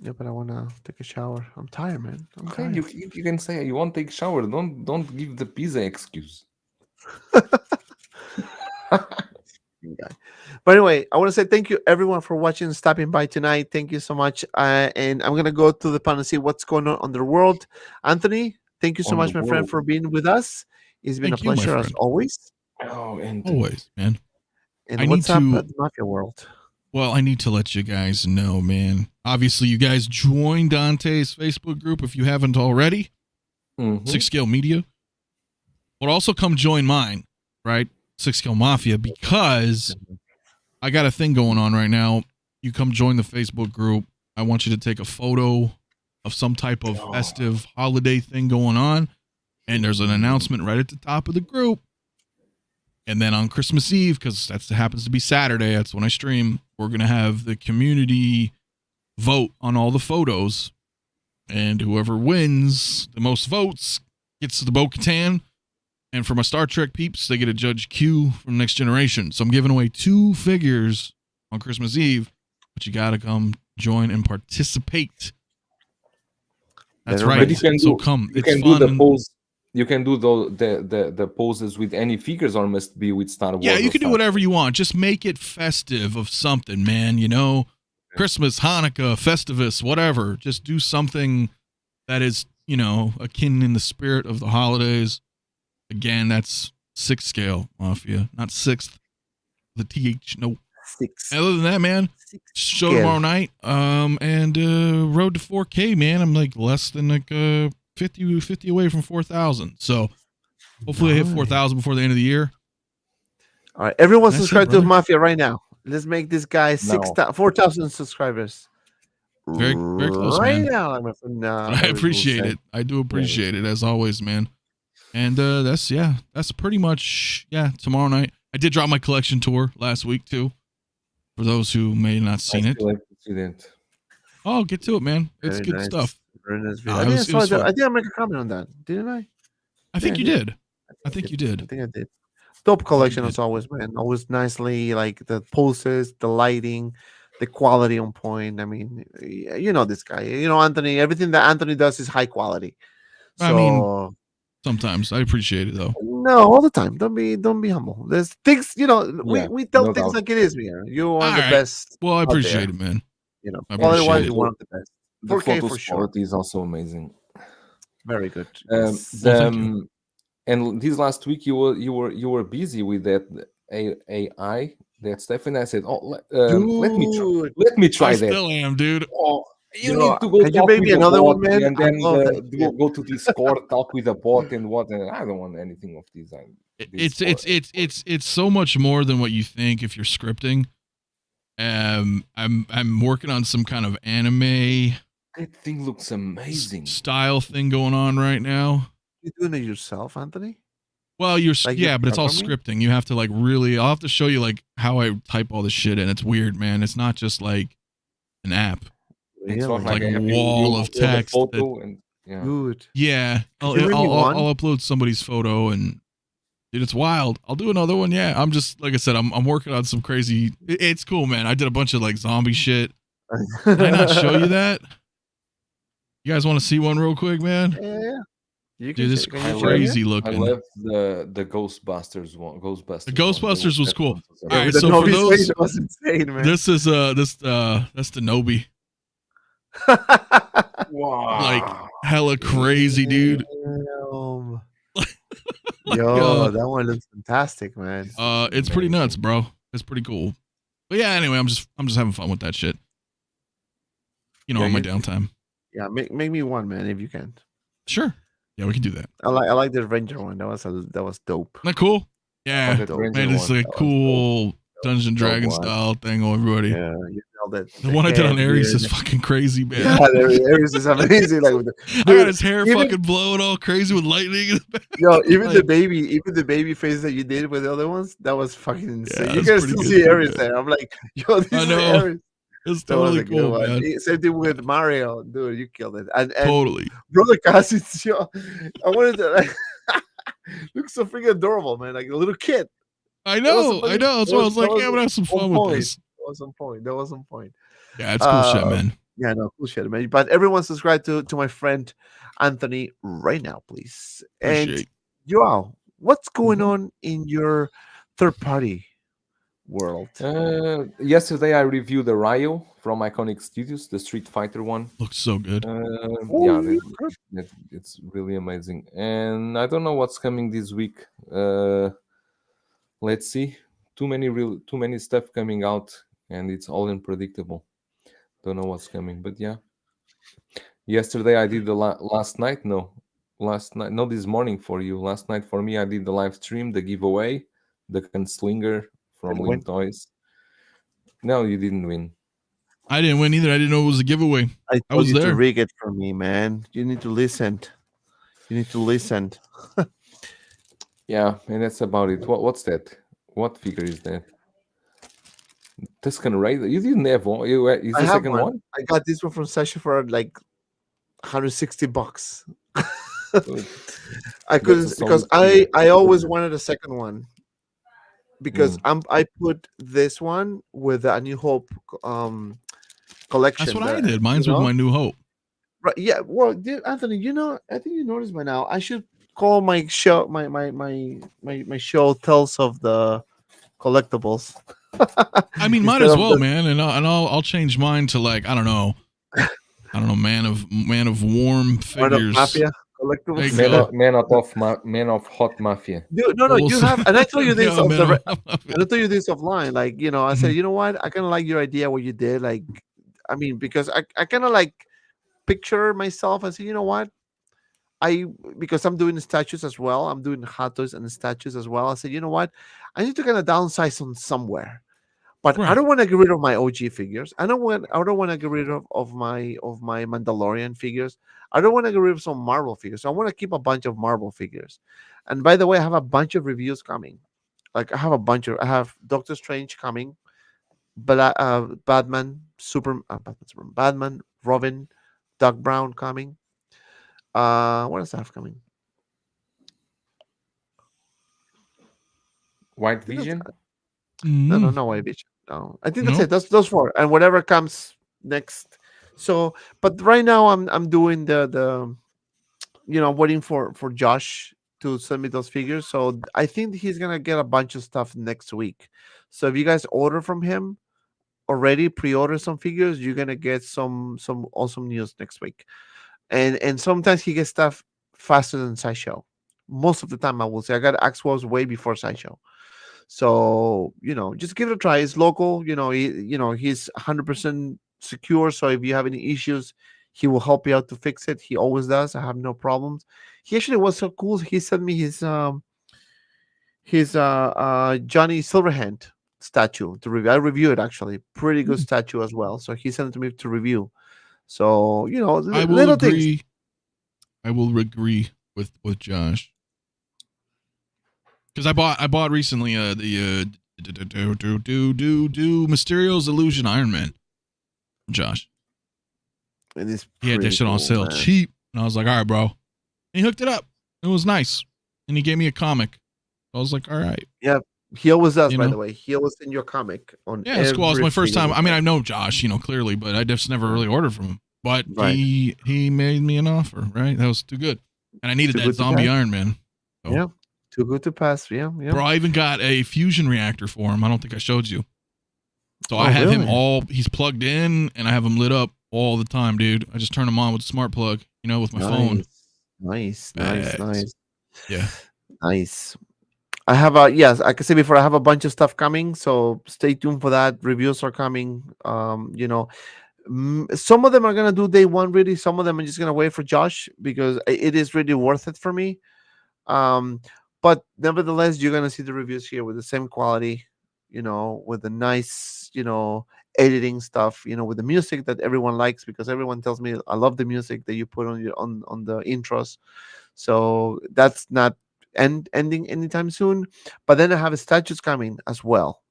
Yeah, but I wanna take a shower. I'm tired, man. I'm tired. You can say you won't take a shower. Don't give the pizza excuse. But anyway, I want to say thank you everyone for watching and stopping by tonight. Thank you so much. And I'm gonna go to the panel and see what's going on the world. Anthony, thank you so much, my friend, for being with us. It's been a pleasure as always. Oh, and always, man. And what's up at the Mafia world? Well, I need to let you guys know, man. Obviously, you guys join Dante's Facebook group if you haven't already. 6 Scale Media. But also come join mine, right? 6 Scale Mafia, because I got a thing going on right now. You come join the Facebook group. I want you to take a photo of some type of festive holiday thing going on. And there's an announcement right at the top of the group. And then on Christmas Eve, because that happens to be Saturday, that's when I stream, we're going to have the community vote on all the photos. And whoever wins the most votes gets the Bo-Katan. And for my Star Trek peeps, they get a Judge Q from Next Generation. So I'm giving away 2 figures on Christmas Eve, but you got to come join and participate. That's right. So come. You can do the pose. You can do the poses with any figures, or must be with Star Wars. Yeah, you can do whatever you want. Just make it festive of something, man. You know, Christmas, Hanukkah, Festivus, whatever. Just do something that is, you know, akin in the spirit of the holidays. Again, that's 6 Scale Mafia, not 6th. The TH, no. 6. Other than that, man, show tomorrow night. And road to 4K, man. I'm like less than like 50 away from 4,000. So hopefully I hit 4,000 before the end of the year. All right, everyone subscribe to Mafia right now. Let's make this guy 4,000 subscribers. Very, very close, right man. Now, I appreciate it. I do appreciate it as always, man. And that's pretty much tomorrow night. I did drop my collection tour last week too. For those who may not seen it. Oh, get to it, man. It's very good stuff. Very nice video. I did make a comment on that, didn't I? I think you did. I think you did. I think I did. Dope collection as always, man. Always nicely, like the poses, the lighting, the quality on point. I mean, you know this guy. You know Anthony. Everything that Anthony does is high quality. So, I mean, sometimes I appreciate it though. No, all the time. Don't be humble. There's things, you know. We tell things like it is, man. You are the best. Well, I appreciate it, man. You know, quality-wise, you're one of the best. The 4K for sure. Quality is also amazing. Very good. And this last week you were busy with that AI that Stefan. I said, let me try that. I still am, dude. Oh, you need to go. Can you make me another one, man? And then go to Discord, talk with the bot, and what? And I don't want anything of this. It's so much more than what you think if you're scripting. I'm working on some kind of anime. That thing looks amazing. Style thing going on right now. You're doing it yourself, Anthony? Well, but it's all scripting. You have to like really. I'll have to show you like how I type all this shit in. It's weird, man. It's not just like an app. It's like a wall of text. Good. Yeah, I'll upload somebody's photo and. Dude, it's wild. I'll do another one. Yeah, I'm just like I said. I'm working on some crazy. It's cool, man. I did a bunch of like zombie shit. Did I not show you that? You guys want to see one real quick, man? Yeah. You Dude, this is can you show it? crazy I looking. love the Ghostbusters one. Ghostbusters. The Ghostbusters was That cool. one was All Yeah, right, with the so for Novi those, stage, that was insane, man. this is that's the Nobi. Like Wow. hella crazy, dude. Damn. Like, Yo, that one looks fantastic, man. it's pretty nuts, bro. It's pretty cool. But yeah, anyway, I'm just having fun with that shit. You know, Yeah, on my you- downtime. Yeah, make me one, man, if you can. Sure. Yeah, we can do that. I like the Ranger one. That was dope. Isn't that cool? Yeah. That Ranger Man, it's one. like That was cool Dungeon dope Dragon one. style thing. Oh, everybody. Yeah, you nailed it. The one I did on hair, Ares beard. is fucking crazy, man. Yeah, Ares is amazing. Like, with the, I got dude, his hair even- fucking blowing all crazy with lightning. In the back. Yo, even the Like- baby face that you did with the other ones, that was fucking insane. Yeah, You it's can pretty still good, see pretty Ares good. there. I'm like, yo, this I is know. Ares. It's That was totally a good cool, one. man. Same thing with Mario, dude. You killed it. And Totally. Brother Cassie's, yo, I wanted to like looks so freaking adorable, man. Like a little kid. I was know. funny. I know. So I was That like, was yeah, I'm gonna have some on fun with point. this. That was on point. That was on point. Yeah, it's cool shit, Uh, man. Yeah, no, cool shit, man. But everyone subscribe to my friend Anthony right now, please. And Appreciate. Joao, what's going on in your third party world? Yesterday I reviewed the Ryo from Iconic Studios, the Street Fighter one. Looks so good. Oh, Yeah, it's really amazing. And I don't know what's coming this week. Let's see. Too many stuff coming out, and it's all unpredictable. Don't know what's coming, but yeah. Yesterday I did the last night. No, this morning for you. Last night for me, I did the live stream, the giveaway, the Gunslinger from Did you win? Link Toys. No, you didn't win. I didn't win either. I didn't know it was a giveaway. I I was told you to there. rig it for me, man. You need to listen. You need to listen. Yeah, and that's about it. What's that? What figure is that? Tuscan Raider. You didn't have one. Is I the have second one? I got this one from Sasha for like $160. I couldn't That's a because solid figure. I always wanted a second one because I put this one with a New Hope collection. That's what I that, did. Mine's you with know? my New Hope. Right? Yeah. Well, dude, Anthony, I think you noticed by now. I should call my show my show Tales of the Collectibles. I mean, might Instead as of well, the- man. And I'll change mine to like I don't know, man of warm One of figures. Mafia Collectibles. There you Man go. man of Hot Mafia. Dude, no, We'll you see. have, and I told you this Yeah, off man, the, of- and I told you this offline. Like, I Mm-hmm. said, you know what? I kind of like your idea, what you did. Like, I mean, because I kind of like picture myself and say, you know what? Because I'm doing statues as well. I'm doing hot toys and statues as well. I said, you know what? I need to kind of downsize on somewhere. But I Right. don't want to get rid of my OG figures. I don't want to get rid of my Mandalorian figures. I don't want to get rid of some Marvel figures. So I want to keep a bunch of Marvel figures. And by the way, I have a bunch of reviews coming. Like I have Doctor Strange coming, Batman, Batman, Robin, Doc Brown coming. What else I have coming? White think that's- Vision. No, Mm. White Vision. No, I think that's No? it. That's those four, and whatever comes next. So, but right now I'm doing the I'm waiting for Josh to send me those figures. So I think he's gonna get a bunch of stuff next week. So if you guys order from him already, pre-order some figures, you're gonna get some awesome news next week. And sometimes he gets stuff faster than Sideshow. Most of the time, I will say I got Axwells way before Sideshow. So just give it a try. It's local. He's 100% secure. So if you have any issues, he will help you out to fix it. He always does. I have no problems. He actually was so cool. He sent me his Johnny Silverhand statue to review. I reviewed it actually. Pretty good statue as well. So he sent it to me to review. So I will little things. agree. I will agree with Josh because I bought recently the Mysterio's Illusion Iron Man from Josh. And it's He had that pretty shit on cool, sale man. cheap, and I was like, all right, bro. And he hooked it up. It was nice, and he gave me a comic. I was like, all right. He always does, You by know? the way. He always send your comic on. Yeah, it's cool. It was my first everything. time. I mean, I know Josh, clearly, but I just never really ordered from him. But Right. he made me an offer, right? That was too good. and I needed Too that good to zombie pass. Iron Man. So, Yeah. Too good to pass. Yeah. Yeah. bro, I even got a fusion reactor for him. I don't think I showed you. So I Oh, have him really? he's plugged in, and I have him lit up all the time, dude. I just turn him on with a smart plug, with my phone. Nice. Yeah. Nice. I have yes, I can say before I have a bunch of stuff coming, so stay tuned for that. Reviews are coming. Some of them are gonna do day one really. Some of them I'm just gonna wait for Josh because it is really worth it for me. Um, but nevertheless, you're gonna see the reviews here with the same quality, with the nice, editing stuff, with the music that everyone likes because everyone tells me I love the music that you put on your on the intros. So that's not ending anytime soon. But then I have statues coming as well.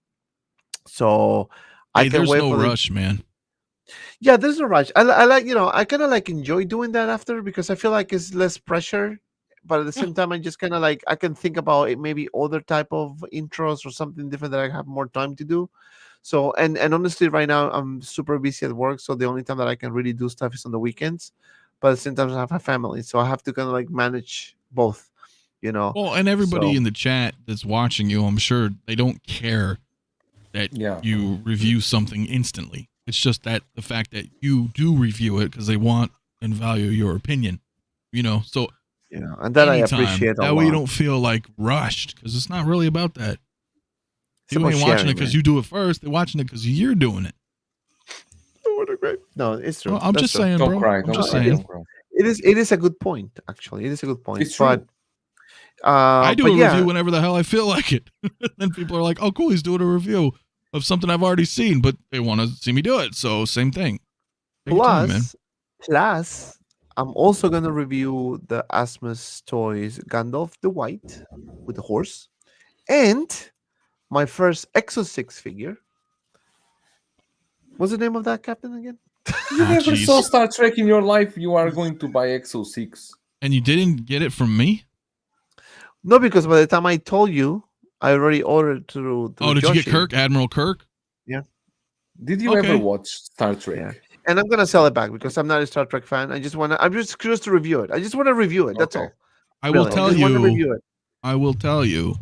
So I Hey, can there's wait no for the rush, man. yeah, there's no rush. I like, I kind of like enjoy doing that after because I feel like it's less pressure. But at the Yeah. same time, I just kind of like I can think about it, maybe other type of intros or something different that I have more time to do. So and honestly, right now I'm super busy at work, so the only time that I can really do stuff is on the weekends. But at the same time, I have a family, so I have to kind of like manage both, you know. Well, and everybody So in the chat that's watching you, I'm sure they don't care that Yeah. you review something instantly. It's just that the fact that you do review it because they want and value your opinion, So and that I anytime, appreciate a that way you lot. don't feel like rushed because it's not really about that. It's People about ain't watching it sharing, because man. you do it first. They're watching it because you're doing it. Oh, what a great. No, it's true. Well, I'm That's just true. saying, Don't bro. cry. I'm Don't just It cry. is. saying. Don't cry. It is a good point. Actually, it is a good point. It's true. I do But a yeah, review whenever the hell I feel like it. Then people are like, "Oh, cool, he's doing a review of something I've already seen," but they want to see me do it. So same thing. Take your time, man. plus, I'm also gonna review the Asmus Toys Gandalf the White with the horse, and my first Exo 6 figure. What's the name of that captain again? You Oh, never saw jeez. Star Trek in your life. You are going to buy Exo 6. And you didn't get it from me? No, because by the time I told you, I already ordered through Oh, did you get Joshi. Kirk, Admiral Kirk? Yeah, Did you ever Okay. watch Star Trek? yeah. And I'm gonna sell it back because I'm not a Star Trek fan. I'm just curious to review it. I just want to review it. That's Okay. all. I will Really, I tell just want to you. review it. I will tell you.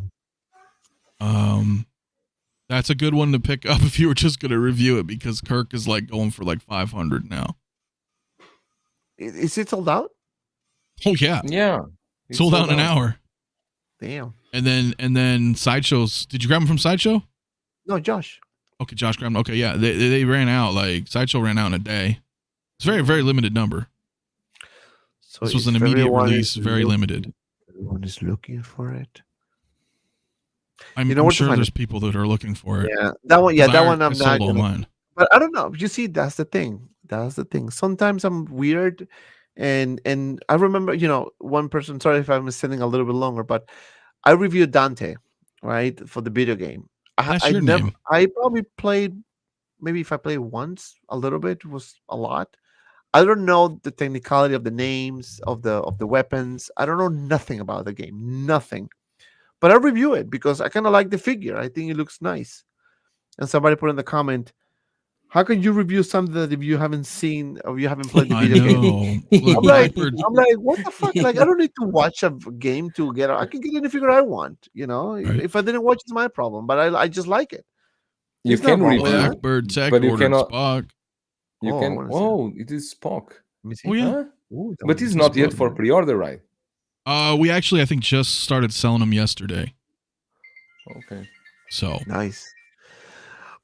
That's a good one to pick up if you were just gonna review it because Kirk is like going for like 500 now. Is it sold out? Oh yeah, Yeah. it's sold out in an hour. Damn. And then Sideshows. Did you grab them from Sideshow? No, Josh. Okay, Josh grabbed them. Okay, yeah, they ran out. Like Sideshow ran out in a day. It's very very limited number. So This was if an immediate everyone release, is very looking- limited. Everyone is looking for it. I'm, You know I'm where to sure find there's it. people that are looking for it. Yeah, that one. Yeah, 'Cause that I one. I'm sold not all gonna. mine. But I don't know. You see, that's the thing. That's the thing. Sometimes I'm weird, and I remember, one person. Sorry if I'm sending a little bit longer, but I reviewed Dante, right, for the video game. That's I your never. name. I probably played. Maybe if I played once, a little bit was a lot. I don't know the technicality of the names of the weapons. I don't know nothing about the game. Nothing. But I review it because I kind of like the figure. I think it looks nice. And somebody put in the comment, how can you review something that if you haven't seen or you haven't played the I video game? know. Look, I'm like, Blackbird. I'm like, what the fuck? Like, I don't need to watch a game to get. I can get any figure I want. Right. If I didn't watch, it's my problem. But I just like it. You There's nothing can wrong with review, that. Blackbird Tech but you ordered cannot. Spock. You Oh, I can. wanna see it. Oh, it is Spock. Let me see. Oh yeah. Huh? Ooh, that But one it's is not yet Spock. for pre-order, right? We actually I think just started selling them yesterday. Okay. So Nice.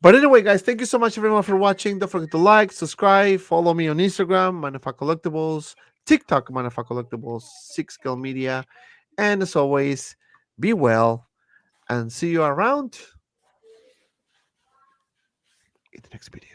But anyway, guys, thank you so much, everyone, for watching. Don't forget to like, subscribe, follow me on Instagram, Manufacture Collectibles, TikTok, Manufacture Collectibles, Six Scale Media. And as always, be well and see you around in the next video.